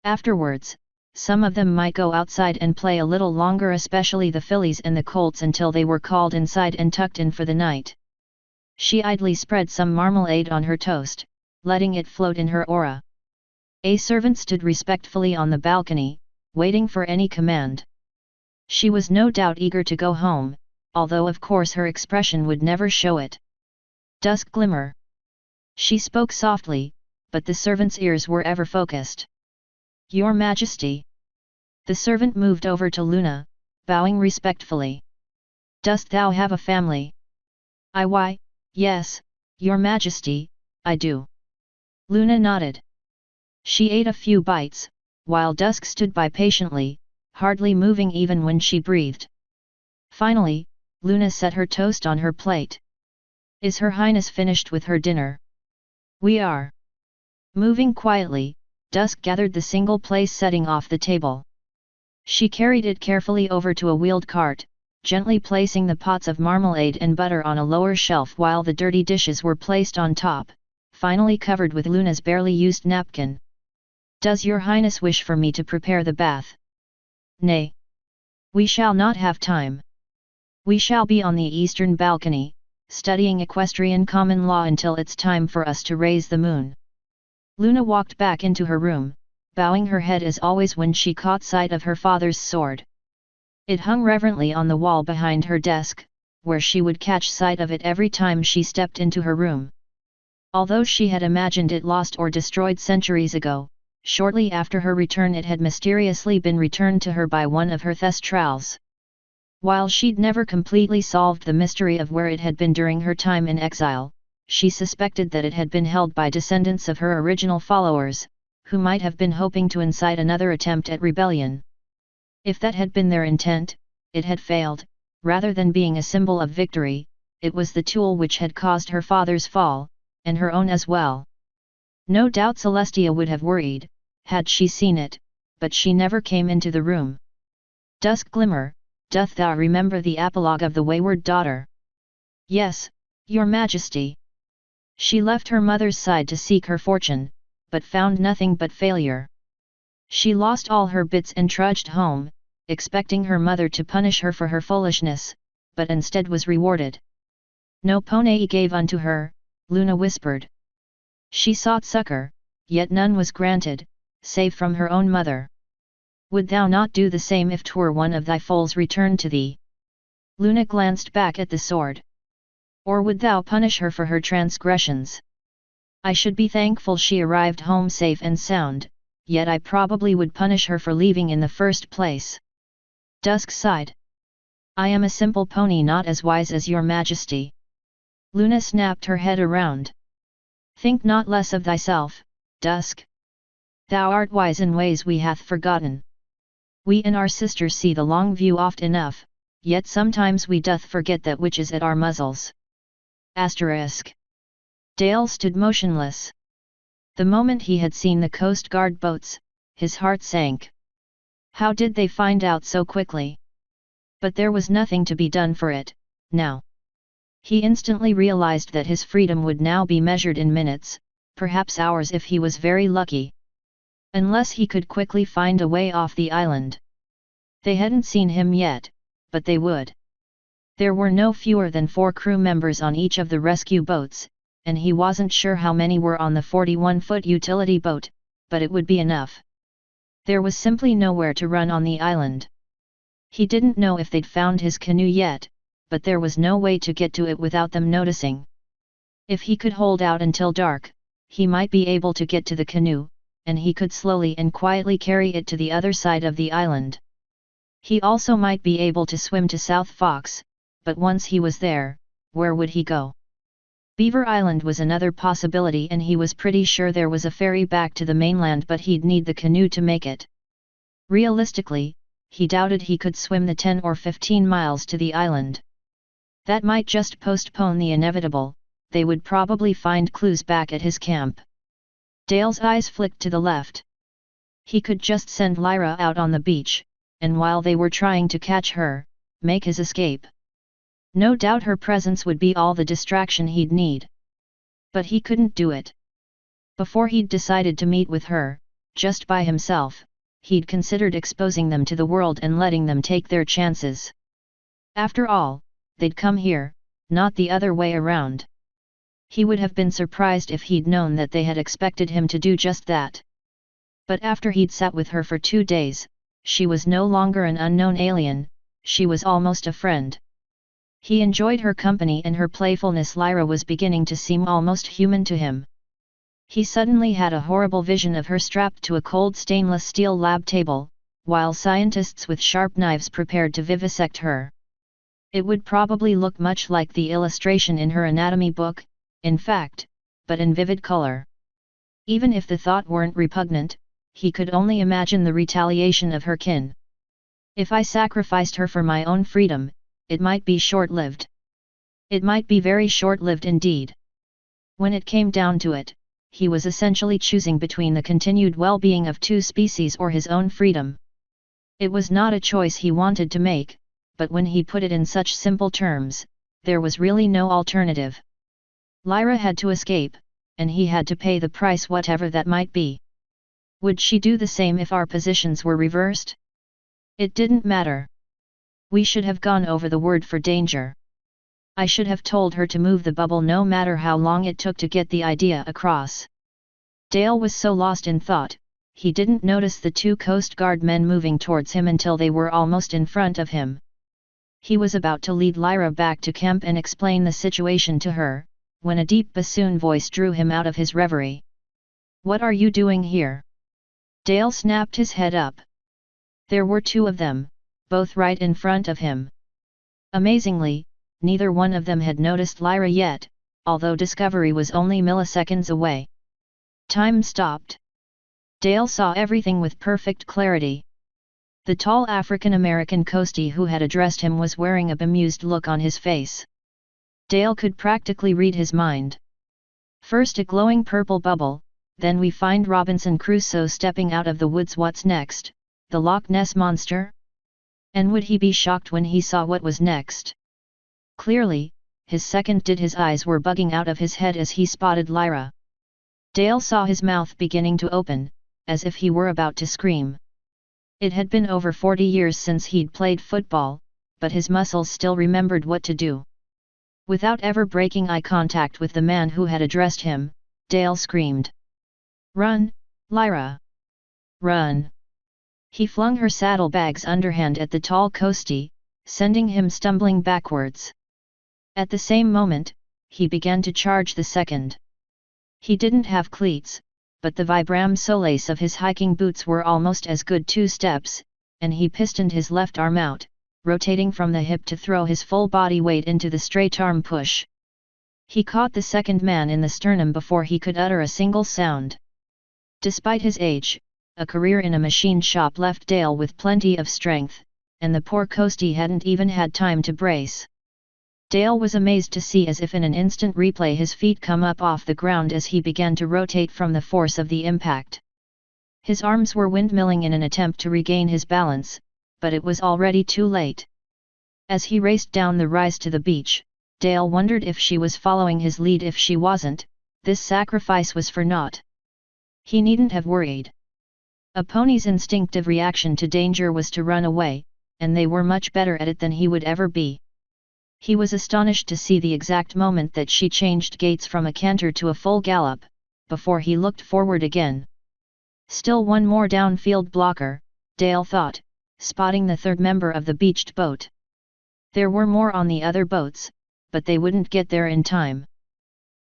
Afterwards, some of them might go outside and play a little longer, especially the fillies and the colts, until they were called inside and tucked in for the night. She idly spread some marmalade on her toast, letting it float in her aura. A servant stood respectfully on the balcony, waiting for any command. She was no doubt eager to go home, although of course her expression would never show it. Dusk glimmer. She spoke softly, but the servant's ears were ever focused. Your Majesty. The servant moved over to Luna, bowing respectfully. Dost thou have a family? Why, yes, Your Majesty, I do. Luna nodded. She ate a few bites, while Dusk stood by patiently, hardly moving even when she breathed. Finally, Luna set her toast on her plate. Is Her Highness finished with her dinner? We are. Moving quietly, Dusk gathered the single place setting off the table. She carried it carefully over to a wheeled cart, gently placing the pots of marmalade and butter on a lower shelf while the dirty dishes were placed on top, finally covered with Luna's barely used napkin. Does Your Highness wish for me to prepare the bath? Nay. We shall not have time. We shall be on the eastern balcony, studying equestrian common law until it's time for us to raise the moon. Luna walked back into her room, bowing her head as always when she caught sight of her father's sword. It hung reverently on the wall behind her desk, where she would catch sight of it every time she stepped into her room. Although she had imagined it lost or destroyed centuries ago, shortly after her return it had mysteriously been returned to her by one of her thestrals. While she'd never completely solved the mystery of where it had been during her time in exile, she suspected that it had been held by descendants of her original followers, who might have been hoping to incite another attempt at rebellion. If that had been their intent, it had failed. Rather than being a symbol of victory, it was the tool which had caused her father's fall, and her own as well. No doubt Celestia would have worried, had she seen it, but she never came into the room. Dusk glimmer, doth thou remember the apologue of the wayward daughter? Yes, Your Majesty. She left her mother's side to seek her fortune, but found nothing but failure. She lost all her bits and trudged home, expecting her mother to punish her for her foolishness, but instead was rewarded. No pone gave unto her, Luna whispered. She sought succor, yet none was granted, save from her own mother. Would thou not do the same if 'twere one of thy foals returned to thee? Luna glanced back at the sword. Or would thou punish her for her transgressions? I should be thankful she arrived home safe and sound, yet I probably would punish her for leaving in the first place. Dusk sighed. I am a simple pony, not as wise as your majesty. Luna snapped her head around. Think not less of thyself, Dusk. Thou art wise in ways we hath forgotten. We and our sisters see the long view oft enough, yet sometimes we doth forget that which is at our muzzles. Asterisk. Dale stood motionless. The moment he had seen the Coast Guard boats, his heart sank. How did they find out so quickly? But there was nothing to be done for it, now. He instantly realized that his freedom would now be measured in minutes, perhaps hours if he was very lucky. Unless he could quickly find a way off the island. They hadn't seen him yet, but they would. There were no fewer than 4 crew members on each of the rescue boats, and he wasn't sure how many were on the 41-foot utility boat, but it would be enough. There was simply nowhere to run on the island. He didn't know if they'd found his canoe yet, but there was no way to get to it without them noticing. If he could hold out until dark, he might be able to get to the canoe, and he could slowly and quietly carry it to the other side of the island. He also might be able to swim to South Fox, but once he was there, where would he go? Beaver Island was another possibility, and he was pretty sure there was a ferry back to the mainland, but he'd need the canoe to make it. Realistically, he doubted he could swim the 10 or 15 miles to the island. That might just postpone the inevitable. They would probably find clues back at his camp. Dale's eyes flicked to the left. He could just send Lyra out on the beach, and while they were trying to catch her, make his escape. No doubt her presence would be all the distraction he'd need. But he couldn't do it. Before he'd decided to meet with her, just by himself, he'd considered exposing them to the world and letting them take their chances. After all, they'd come here, not the other way around. He would have been surprised if he'd known that they had expected him to do just that. But after he'd sat with her for 2 days, she was no longer an unknown alien, she was almost a friend. He enjoyed her company and her playfulness. Lyra was beginning to seem almost human to him. He suddenly had a horrible vision of her strapped to a cold stainless steel lab table, while scientists with sharp knives prepared to vivisect her. It would probably look much like the illustration in her anatomy book, in fact, but in vivid color. Even if the thought weren't repugnant, he could only imagine the retaliation of her kin. If I sacrificed her for my own freedom, it might be short-lived. It might be very short-lived indeed. When it came down to it, he was essentially choosing between the continued well-being of 2 species or his own freedom. It was not a choice he wanted to make, but when he put it in such simple terms, there was really no alternative. Lyra had to escape, and he had to pay the price, whatever that might be. Would she do the same if our positions were reversed? It didn't matter. We should have gone over the word for danger. I should have told her to move the bubble no matter how long it took to get the idea across. Dale was so lost in thought, he didn't notice the 2 Coast Guard men moving towards him until they were almost in front of him. He was about to lead Lyra back to camp and explain the situation to her, when a deep bassoon voice drew him out of his reverie. What are you doing here? Dale snapped his head up. There were 2 of them, both right in front of him. Amazingly, neither one of them had noticed Lyra yet, although discovery was only milliseconds away. Time stopped. Dale saw everything with perfect clarity. The tall African-American coastie who had addressed him was wearing a bemused look on his face. Dale could practically read his mind. First a glowing purple bubble, then we find Robinson Crusoe stepping out of the woods. What's next? The Loch Ness Monster? And would he be shocked when he saw what was next? Clearly, his eyes were bugging out of his head as he spotted Lyra. Dale saw his mouth beginning to open, as if he were about to scream. It had been over 40 years since he'd played football, but his muscles still remembered what to do. Without ever breaking eye contact with the man who had addressed him, Dale screamed. "Run, Lyra! Run!" He flung her saddlebags underhand at the tall coastie, sending him stumbling backwards. At the same moment, he began to charge the second. He didn't have cleats, but the Vibram soles of his hiking boots were almost as good 2 steps, and he pistoned his left arm out, rotating from the hip to throw his full body weight into the straight arm push. He caught the second man in the sternum before he could utter a single sound. Despite his age, a career in a machine shop left Dale with plenty of strength, and the poor coastie hadn't even had time to brace. Dale was amazed to see as if in an instant replay his feet come up off the ground as he began to rotate from the force of the impact. His arms were windmilling in an attempt to regain his balance, but it was already too late. As he raced down the rise to the beach, Dale wondered if she was following his lead. If she wasn't, this sacrifice was for naught. He needn't have worried. A pony's instinctive reaction to danger was to run away, and they were much better at it than he would ever be. He was astonished to see the exact moment that she changed gaits from a canter to a full gallop, before he looked forward again. Still one more downfield blocker, Dale thought, spotting the third member of the beached boat. There were more on the other boats, but they wouldn't get there in time.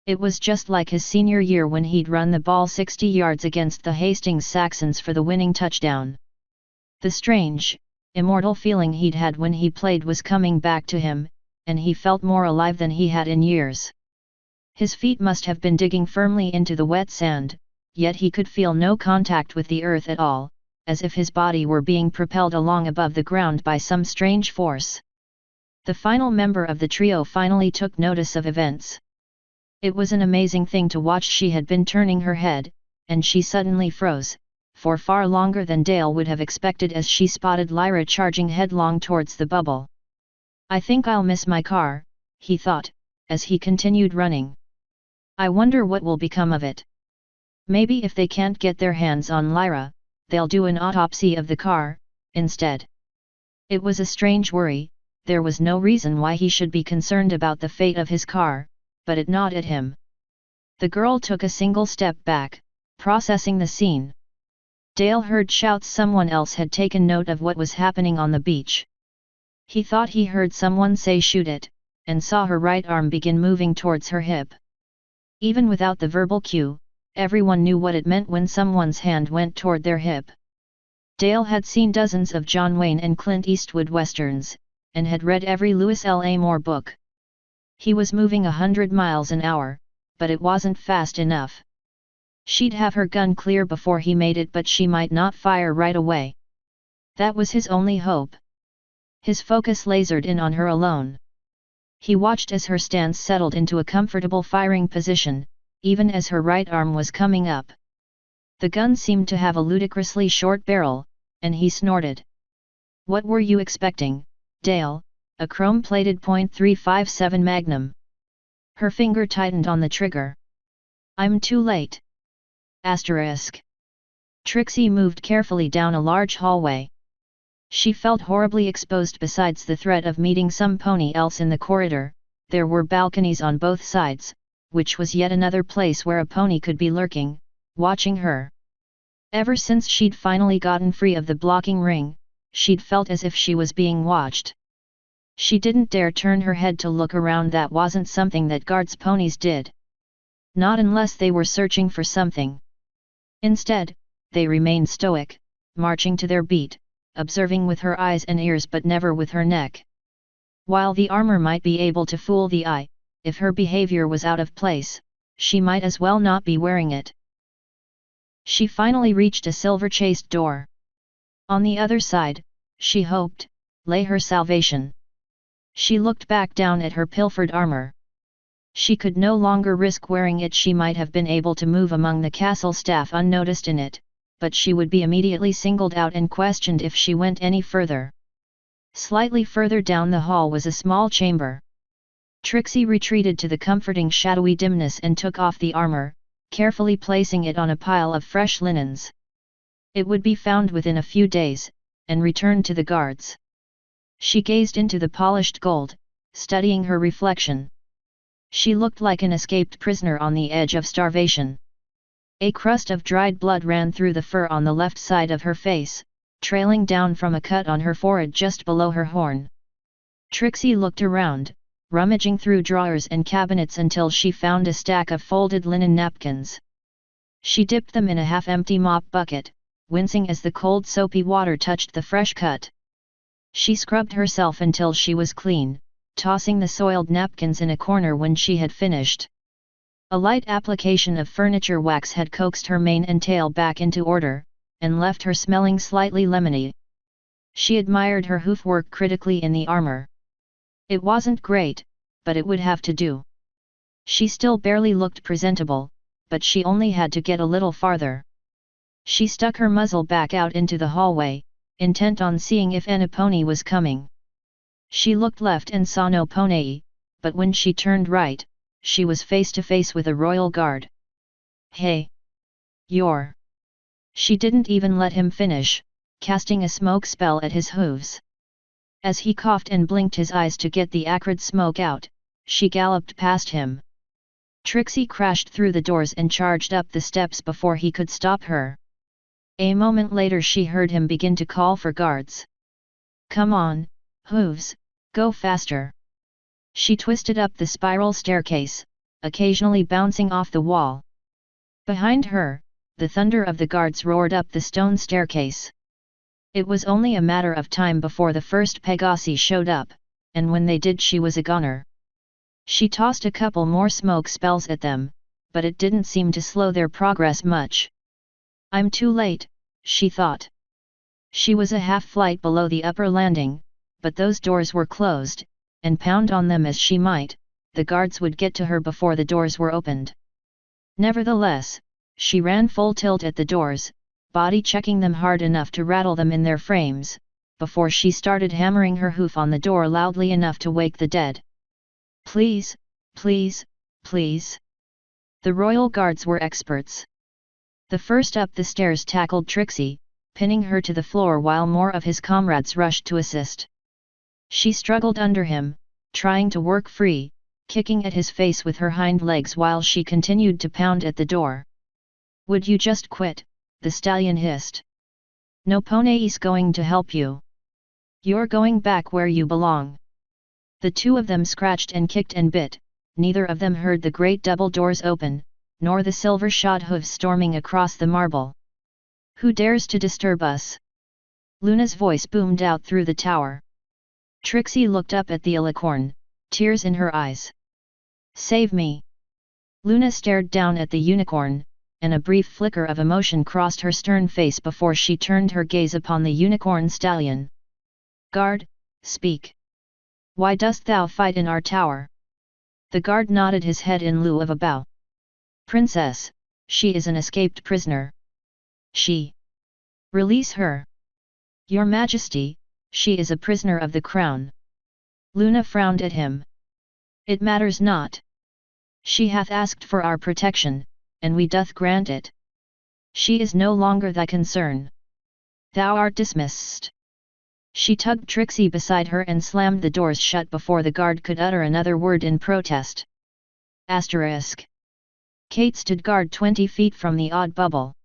It was just like his senior year when he'd run the ball 60 yards against the Hastings Saxons for the winning touchdown. The strange, immortal feeling he'd had when he played was coming back to him, and he felt more alive than he had in years. His feet must have been digging firmly into the wet sand, yet he could feel no contact with the earth at all, as if his body were being propelled along above the ground by some strange force. The final member of the trio finally took notice of events. It was an amazing thing to watch. She had been turning her head, and she suddenly froze, for far longer than Dale would have expected as she spotted Lyra charging headlong towards the bubble. "I think I'll miss my car," he thought, as he continued running. "I wonder what will become of it. Maybe if they can't get their hands on Lyra, they'll do an autopsy of the car, instead." It was a strange worry. There was no reason why he should be concerned about the fate of his car, but it gnawed at him. The girl took a single step back, processing the scene. Dale heard shouts. Someone else had taken note of what was happening on the beach. He thought he heard someone say "shoot it," and saw her right arm begin moving towards her hip. Even without the verbal cue, everyone knew what it meant when someone's hand went toward their hip. Dale had seen dozens of John Wayne and Clint Eastwood westerns, and had read every Louis L. Amour book. He was moving 100 miles an hour, but it wasn't fast enough. She'd have her gun clear before he made it, but she might not fire right away. That was his only hope. His focus lasered in on her alone. He watched as her stance settled into a comfortable firing position, even as her right arm was coming up. The gun seemed to have a ludicrously short barrel, and he snorted. "What were you expecting, Dale? A chrome-plated .357 Magnum?" Her finger tightened on the trigger. "I'm too late." Asterisk. Trixie moved carefully down a large hallway. She felt horribly exposed. Besides the threat of meeting some pony else in the corridor, there were balconies on both sides, which was yet another place where a pony could be lurking, watching her. Ever since she'd finally gotten free of the blocking ring, she'd felt as if she was being watched. She didn't dare turn her head to look around. That wasn't something that guards' ponies did. Not unless they were searching for something. Instead, they remained stoic, marching to their beat, observing with her eyes and ears but never with her neck. While the armor might be able to fool the eye, if her behavior was out of place, she might as well not be wearing it. She finally reached a silver-chased door. On the other side, she hoped, lay her salvation. She looked back down at her pilfered armor. She could no longer risk wearing it. She might have been able to move among the castle staff unnoticed in it, but she would be immediately singled out and questioned if she went any further. Slightly further down the hall was a small chamber. Trixie retreated to the comforting shadowy dimness and took off the armor, carefully placing it on a pile of fresh linens. It would be found within a few days, and returned to the guards. She gazed into the polished gold, studying her reflection. She looked like an escaped prisoner on the edge of starvation. A crust of dried blood ran through the fur on the left side of her face, trailing down from a cut on her forehead just below her horn. Trixie looked around, rummaging through drawers and cabinets until she found a stack of folded linen napkins. She dipped them in a half-empty mop bucket, wincing as the cold soapy water touched the fresh cut. She scrubbed herself until she was clean, tossing the soiled napkins in a corner when she had finished. A light application of furniture wax had coaxed her mane and tail back into order, and left her smelling slightly lemony. She admired her hoofwork critically in the armor. It wasn't great, but it would have to do. She still barely looked presentable, but she only had to get a little farther. She stuck her muzzle back out into the hallway, intent on seeing if any pony was coming. She looked left and saw no pony, but when she turned right, she was face to face with a royal guard. "Hey! You're..." She didn't even let him finish, casting a smoke spell at his hooves. As he coughed and blinked his eyes to get the acrid smoke out, she galloped past him. Trixie crashed through the doors and charged up the steps before he could stop her. A moment later she heard him begin to call for guards. "Come on, hooves, go faster." She twisted up the spiral staircase, occasionally bouncing off the wall. Behind her, the thunder of the guards roared up the stone staircase. It was only a matter of time before the first Pegasi showed up, and when they did she was a goner. She tossed a couple more smoke spells at them, but it didn't seem to slow their progress much. "I'm too late," she thought. She was a half-flight below the upper landing, but those doors were closed, and pound on them as she might, the guards would get to her before the doors were opened. Nevertheless, she ran full tilt at the doors, body checking them hard enough to rattle them in their frames, before she started hammering her hoof on the door loudly enough to wake the dead. "Please, please, please." The royal guards were experts. The first up the stairs tackled Trixie, pinning her to the floor while more of his comrades rushed to assist. She struggled under him, trying to work free, kicking at his face with her hind legs while she continued to pound at the door. "Would you just quit?" the stallion hissed. "No pony's going to help you. You're going back where you belong." The two of them scratched and kicked and bit, neither of them heard the great double doors open, nor the silver-shod hooves storming across the marble. "Who dares to disturb us?" Luna's voice boomed out through the tower. Trixie looked up at the alicorn, tears in her eyes. "Save me!" Luna stared down at the unicorn, and a brief flicker of emotion crossed her stern face before she turned her gaze upon the unicorn stallion. "Guard, speak. Why dost thou fight in our tower?" The guard nodded his head in lieu of a bow. "Princess, she is an escaped prisoner." "She? Release her." "Your Majesty, she is a prisoner of the crown." Luna frowned at him. "It matters not. She hath asked for our protection, and we doth grant it. She is no longer thy concern. Thou art dismissed." She tugged Trixie beside her and slammed the doors shut before the guard could utter another word in protest. Asterisk. Kate stood guard 20 feet from the odd bubble.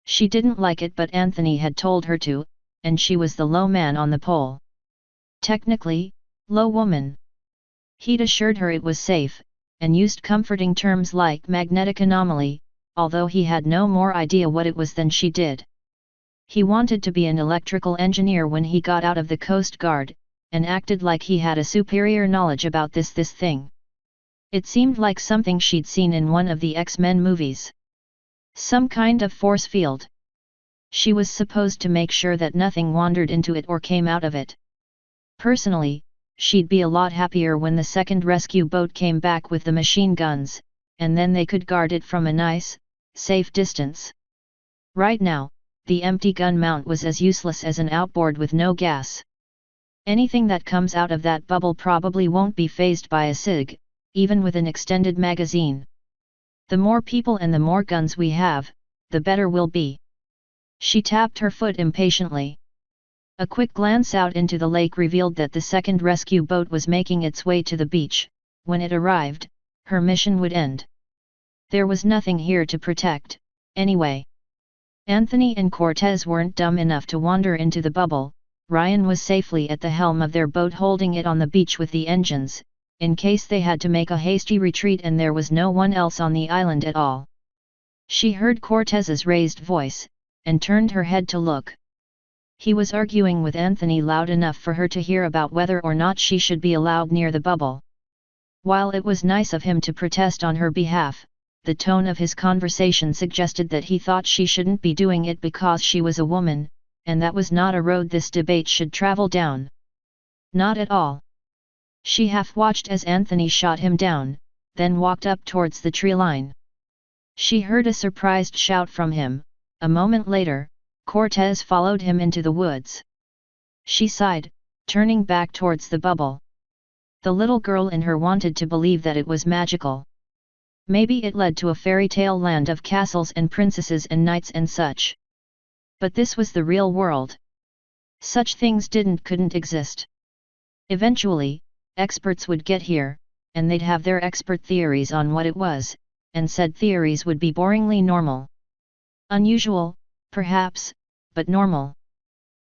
She didn't like it, but Anthony had told her to, and she was the low man on the pole. Technically, low woman. He'd assured her it was safe, and used comforting terms like magnetic anomaly, although he had no more idea what it was than she did. He wanted to be an electrical engineer when he got out of the Coast Guard, and acted like he had a superior knowledge about this thing. It seemed like something she'd seen in one of the X-Men movies. Some kind of force field. She was supposed to make sure that nothing wandered into it or came out of it. Personally, she'd be a lot happier when the second rescue boat came back with the machine guns, and then they could guard it from a nice, safe distance. Right now, the empty gun mount was as useless as an outboard with no gas. Anything that comes out of that bubble probably won't be phased by a SIG, even with an extended magazine. The more people and the more guns we have, the better we'll be. She tapped her foot impatiently. A quick glance out into the lake revealed that the second rescue boat was making its way to the beach. When it arrived, her mission would end. There was nothing here to protect, anyway. Anthony and Cortez weren't dumb enough to wander into the bubble. Ryan was safely at the helm of their boat holding it on the beach with the engines, in case they had to make a hasty retreat and there was no one else on the island at all. She heard Cortez's raised voice, and turned her head to look. He was arguing with Anthony loud enough for her to hear about whether or not she should be allowed near the bubble. While it was nice of him to protest on her behalf, the tone of his conversation suggested that he thought she shouldn't be doing it because she was a woman, and that was not a road this debate should travel down. Not at all. She half-watched as Anthony shot him down, then walked up towards the tree line. She heard a surprised shout from him. A moment later, Cortez followed him into the woods. She sighed, turning back towards the bubble. The little girl in her wanted to believe that it was magical. Maybe it led to a fairy tale land of castles and princesses and knights and such. But this was the real world. Such things couldn't exist. Eventually, experts would get here, and they'd have their expert theories on what it was, and said theories would be boringly normal. Unusual, perhaps, but normal.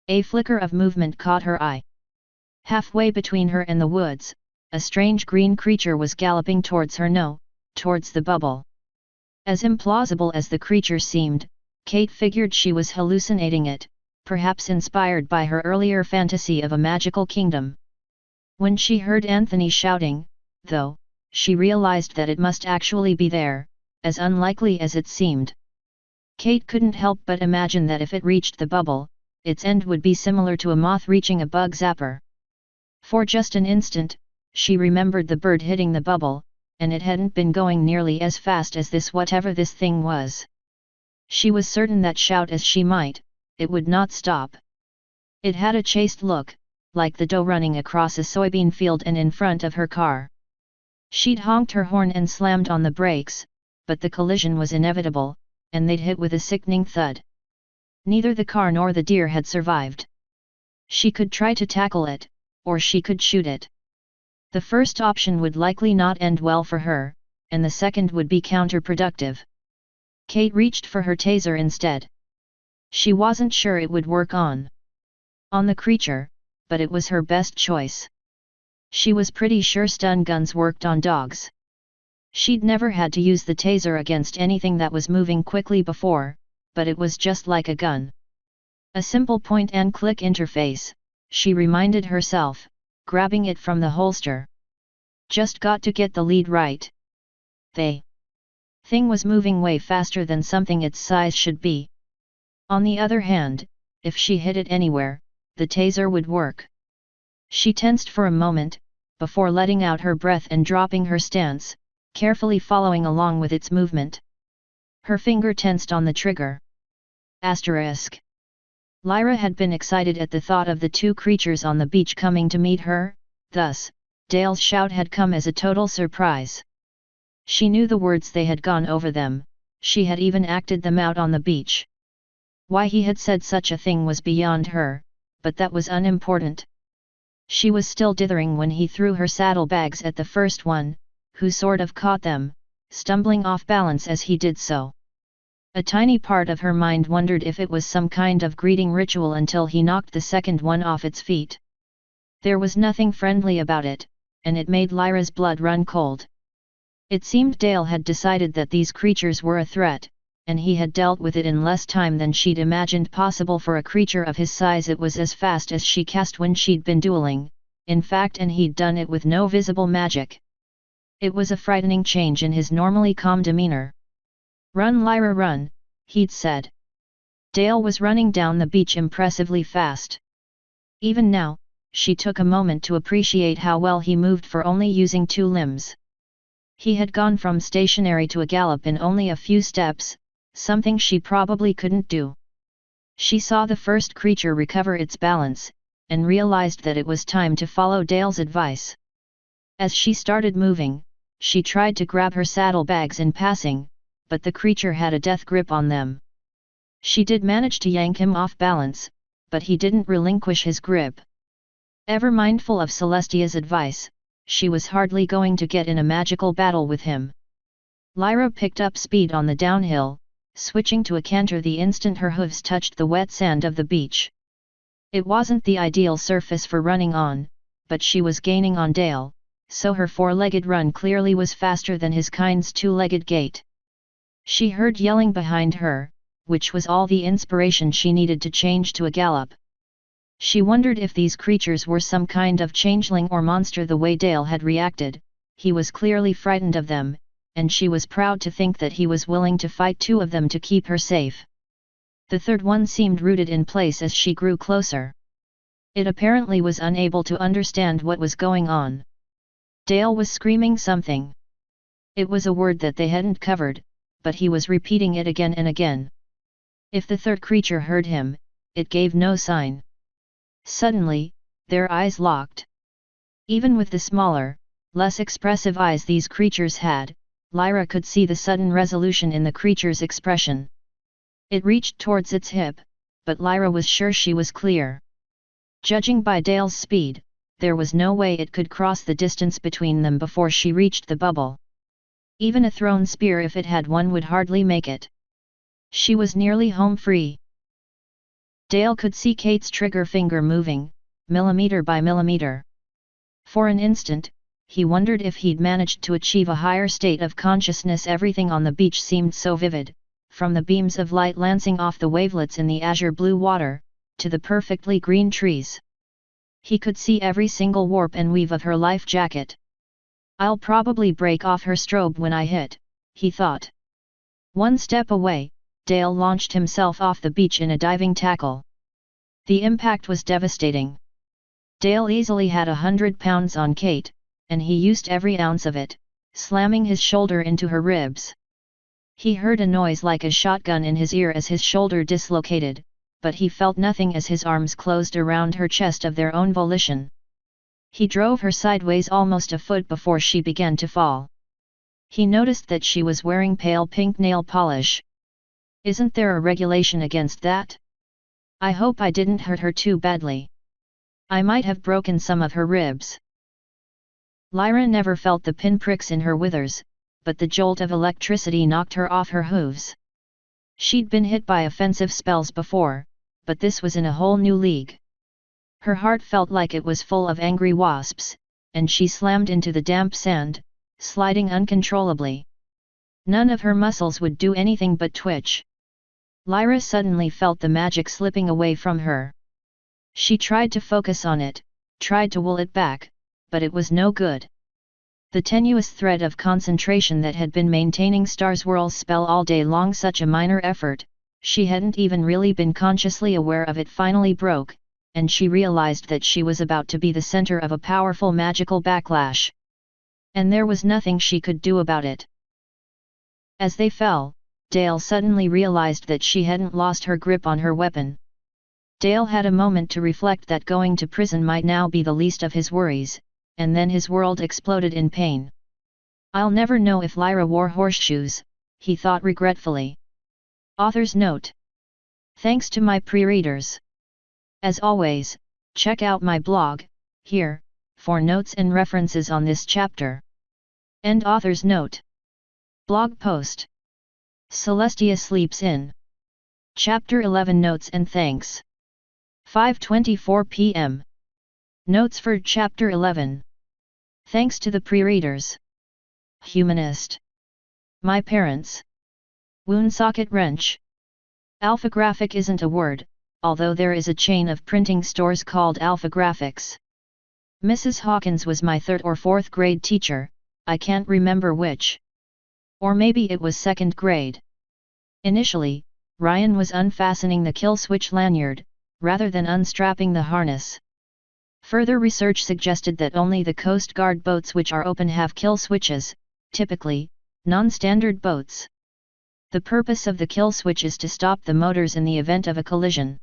A flicker of movement caught her eye. Halfway between her and the woods, a strange green creature was galloping towards her. No, towards the bubble. As implausible as the creature seemed, Kate figured she was hallucinating it, perhaps inspired by her earlier fantasy of a magical kingdom. When she heard Anthony shouting, though, she realized that it must actually be there, as unlikely as it seemed. Kate couldn't help but imagine that if it reached the bubble, its end would be similar to a moth reaching a bug zapper. For just an instant, she remembered the bird hitting the bubble, and it hadn't been going nearly as fast as this whatever this thing was. She was certain that shout as she might, it would not stop. It had a chaste look, like the doe running across a soybean field and in front of her car. She'd honked her horn and slammed on the brakes, but the collision was inevitable, and they'd hit with a sickening thud. Neither the car nor the deer had survived. She could try to tackle it, or she could shoot it. The first option would likely not end well for her, and the second would be counterproductive. Kate reached for her taser instead. She wasn't sure it would work on the creature, but it was her best choice. She was pretty sure stun guns worked on dogs. She'd never had to use the taser against anything that was moving quickly before, but it was just like a gun. A simple point-and-click interface, she reminded herself, grabbing it from the holster. Just got to get the lead right. The thing was moving way faster than something its size should be. On the other hand, if she hit it anywhere, the taser would work. She tensed for a moment, before letting out her breath and dropping her stance, carefully following along with its movement. Her finger tensed on the trigger. Asterisk. Lyra had been excited at the thought of the two creatures on the beach coming to meet her, thus, Dale's shout had come as a total surprise. She knew the words, they had gone over them, she had even acted them out on the beach. Why he had said such a thing was beyond her, but that was unimportant. She was still dithering when he threw her saddlebags at the first one, who sort of caught them, stumbling off balance as he did so. A tiny part of her mind wondered if it was some kind of greeting ritual until he knocked the second one off its feet. There was nothing friendly about it, and it made Lyra's blood run cold. It seemed Dale had decided that these creatures were a threat, and he had dealt with it in less time than she'd imagined possible for a creature of his size. It was as fast as she cast when she'd been dueling, in fact, and he'd done it with no visible magic. It was a frightening change in his normally calm demeanor. "Run, Lyra, run," he'd said. Dale was running down the beach impressively fast. Even now, she took a moment to appreciate how well he moved for only using two limbs. He had gone from stationary to a gallop in only a few steps, something she probably couldn't do. She saw the first creature recover its balance, and realized that it was time to follow Dale's advice. As she started moving, she tried to grab her saddlebags in passing, but the creature had a death grip on them. She did manage to yank him off balance, but he didn't relinquish his grip. Ever mindful of Celestia's advice, she was hardly going to get in a magical battle with him. Lyra picked up speed on the downhill, switching to a canter the instant her hooves touched the wet sand of the beach. It wasn't the ideal surface for running on, but she was gaining on Dale, so her four-legged run clearly was faster than his kind's two-legged gait. She heard yelling behind her, which was all the inspiration she needed to change to a gallop. She wondered if these creatures were some kind of changeling or monster. The way Dale had reacted, he was clearly frightened of them, and she was proud to think that he was willing to fight two of them to keep her safe. The third one seemed rooted in place as she grew closer. It apparently was unable to understand what was going on. Dale was screaming something. It was a word that they hadn't covered, but he was repeating it again and again. If the third creature heard him, it gave no sign. Suddenly, their eyes locked. Even with the smaller, less expressive eyes these creatures had, Lyra could see the sudden resolution in the creature's expression. It reached towards its hip, but Lyra was sure she was clear. Judging by Dale's speed, there was no way it could cross the distance between them before she reached the bubble. Even a thrown spear, if it had one, would hardly make it. She was nearly home free. Dale could see Kate's trigger finger moving, millimeter by millimeter. For an instant, he wondered if he'd managed to achieve a higher state of consciousness. Everything on the beach seemed so vivid, from the beams of light lancing off the wavelets in the azure blue water, to the perfectly green trees. He could see every single warp and weave of her life jacket. "I'll probably break off her strobe when I hit," he thought. One step away, Dale launched himself off the beach in a diving tackle. The impact was devastating. Dale easily had 100 pounds on Kate, and he used every ounce of it, slamming his shoulder into her ribs. He heard a noise like a shotgun in his ear as his shoulder dislocated, but he felt nothing as his arms closed around her chest of their own volition. He drove her sideways almost a foot before she began to fall. He noticed that she was wearing pale pink nail polish. "Isn't there a regulation against that? I hope I didn't hurt her too badly. I might have broken some of her ribs." Lyra never felt the pinpricks in her withers, but the jolt of electricity knocked her off her hooves. She'd been hit by offensive spells before, but this was in a whole new league. Her heart felt like it was full of angry wasps, and she slammed into the damp sand, sliding uncontrollably. None of her muscles would do anything but twitch. Lyra suddenly felt the magic slipping away from her. She tried to focus on it, tried to will it back, but it was no good. The tenuous thread of concentration that had been maintaining Starswirl's spell all day long, such a minor effort, she hadn't even really been consciously aware of it, finally broke, and she realized that she was about to be the center of a powerful magical backlash. And there was nothing she could do about it. As they fell, Dale suddenly realized that she hadn't lost her grip on her weapon. Dale had a moment to reflect that going to prison might now be the least of his worries, and then his world exploded in pain. "I'll never know if Lyra wore horseshoes," he thought regretfully. Author's note. Thanks to my pre-readers. As always, check out my blog, here, for notes and references on this chapter. End author's note. Blog post. Celestia sleeps in. Chapter 11 Notes and Thanks. 5:24 p.m. Notes for Chapter 11. Thanks to the pre-readers. Humanist. My parents. Woonsocket wrench. Alphographic isn't a word, although there is a chain of printing stores called Alphagraphics. Mrs. Hawkins was my 3rd or 4th grade teacher, I can't remember which. Or maybe it was 2nd grade. Initially, Ryan was unfastening the kill switch lanyard, rather than unstrapping the harness. Further research suggested that only the Coast Guard boats which are open have kill switches, typically, non-standard boats. The purpose of the kill switch is to stop the motors in the event of a collision.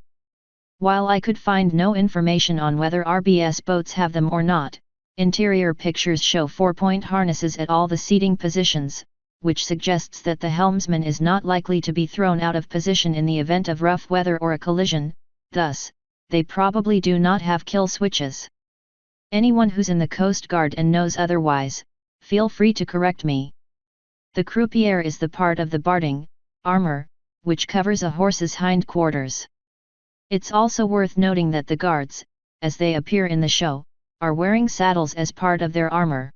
While I could find no information on whether RBS boats have them or not, interior pictures show 4-point harnesses at all the seating positions, which suggests that the helmsman is not likely to be thrown out of position in the event of rough weather or a collision, thus, they probably do not have kill switches. Anyone who's in the Coast Guard and knows otherwise, feel free to correct me. The croupier is the part of the barding, armor, which covers a horse's hindquarters. It's also worth noting that the guards, as they appear in the show, are wearing saddles as part of their armor.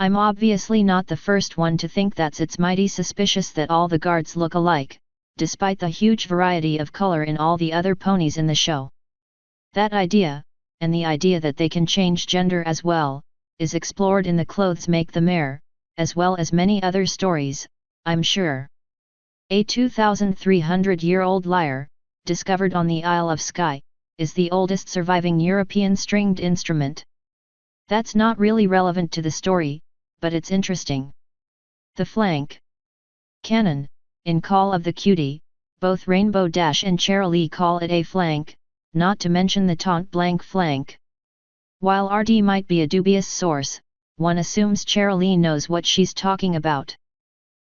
I'm obviously not the first one to think it's mighty suspicious that all the guards look alike, despite the huge variety of color in all the other ponies in the show. That idea, and the idea that they can change gender as well, is explored in the Clothes Make the Mare, as well as many other stories, I'm sure. A 2,300-year-old lyre, discovered on the Isle of Skye, is the oldest surviving European stringed instrument. That's not really relevant to the story, but it's interesting. The flank cannon, in Call of the Cutie, both Rainbow Dash and Cherylee call it a flank, not to mention the taunt blank flank. While RD might be a dubious source, one assumes Cherylee knows what she's talking about.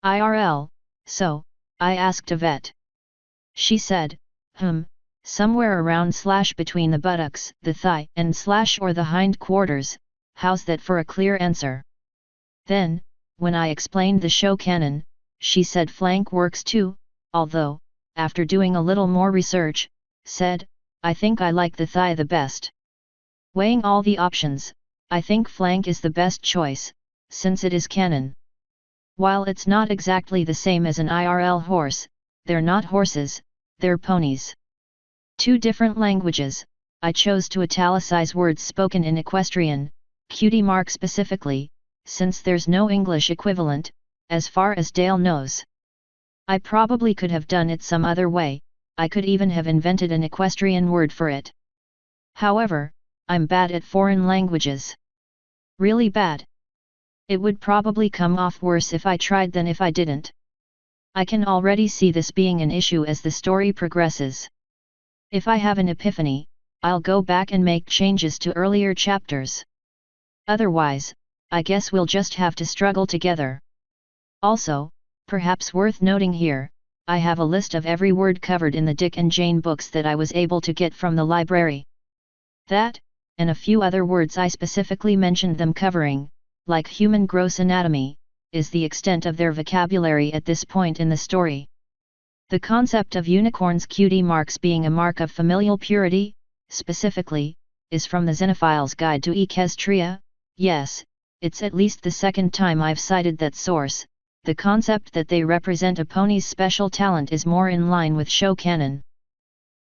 IRL, so, I asked Yvette. She said, somewhere around / between the buttocks, the thigh, and / or the hind quarters, how's that for a clear answer? Then, when I explained the show canon, she said flank works too, although, after doing a little more research, said, I think I like the thigh the best. Weighing all the options, I think flank is the best choice, since it is canon. While it's not exactly the same as an IRL horse, they're not horses, they're ponies. 2 different languages, I chose to italicize words spoken in equestrian, cutie mark specifically, since there's no English equivalent, as far as Dale knows. I probably could have done it some other way, I could even have invented an equestrian word for it. However, I'm bad at foreign languages. Really bad. It would probably come off worse if I tried than if I didn't. I can already see this being an issue as the story progresses. If I have an epiphany, I'll go back and make changes to earlier chapters. Otherwise, I guess we'll just have to struggle together. Also, perhaps worth noting here, I have a list of every word covered in the Dick and Jane books that I was able to get from the library. That, and a few other words I specifically mentioned them covering, like human gross anatomy, is the extent of their vocabulary at this point in the story. The concept of unicorns' cutie marks being a mark of familial purity, specifically, is from the Xenophile's Guide to Equestria. Yes, it's at least the second time I've cited that source. The concept that they represent a pony's special talent is more in line with show canon.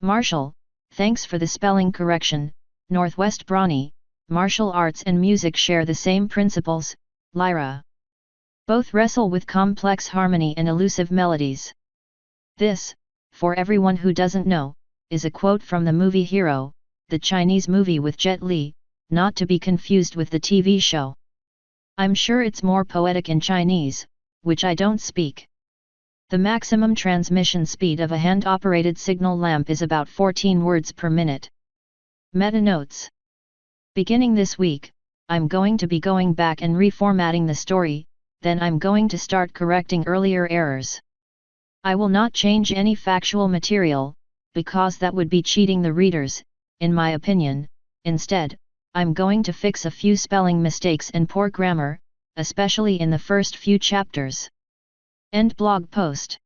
Martial, thanks for the spelling correction. Northwest Brawny, martial arts and music share the same principles. Lyra. Both wrestle with complex harmony and elusive melodies. This, for everyone who doesn't know, is a quote from the movie Hero, the Chinese movie with Jet Li, not to be confused with the TV show. I'm sure it's more poetic in Chinese, which I don't speak. The maximum transmission speed of a hand-operated signal lamp is about 14 words per minute. Meta notes. Beginning this week, I'm going to be going back and reformatting the story, then I'm going to start correcting earlier errors. I will not change any factual material, because that would be cheating the readers, in my opinion. Instead, I'm going to fix a few spelling mistakes and poor grammar, especially in the first few chapters. End blog post.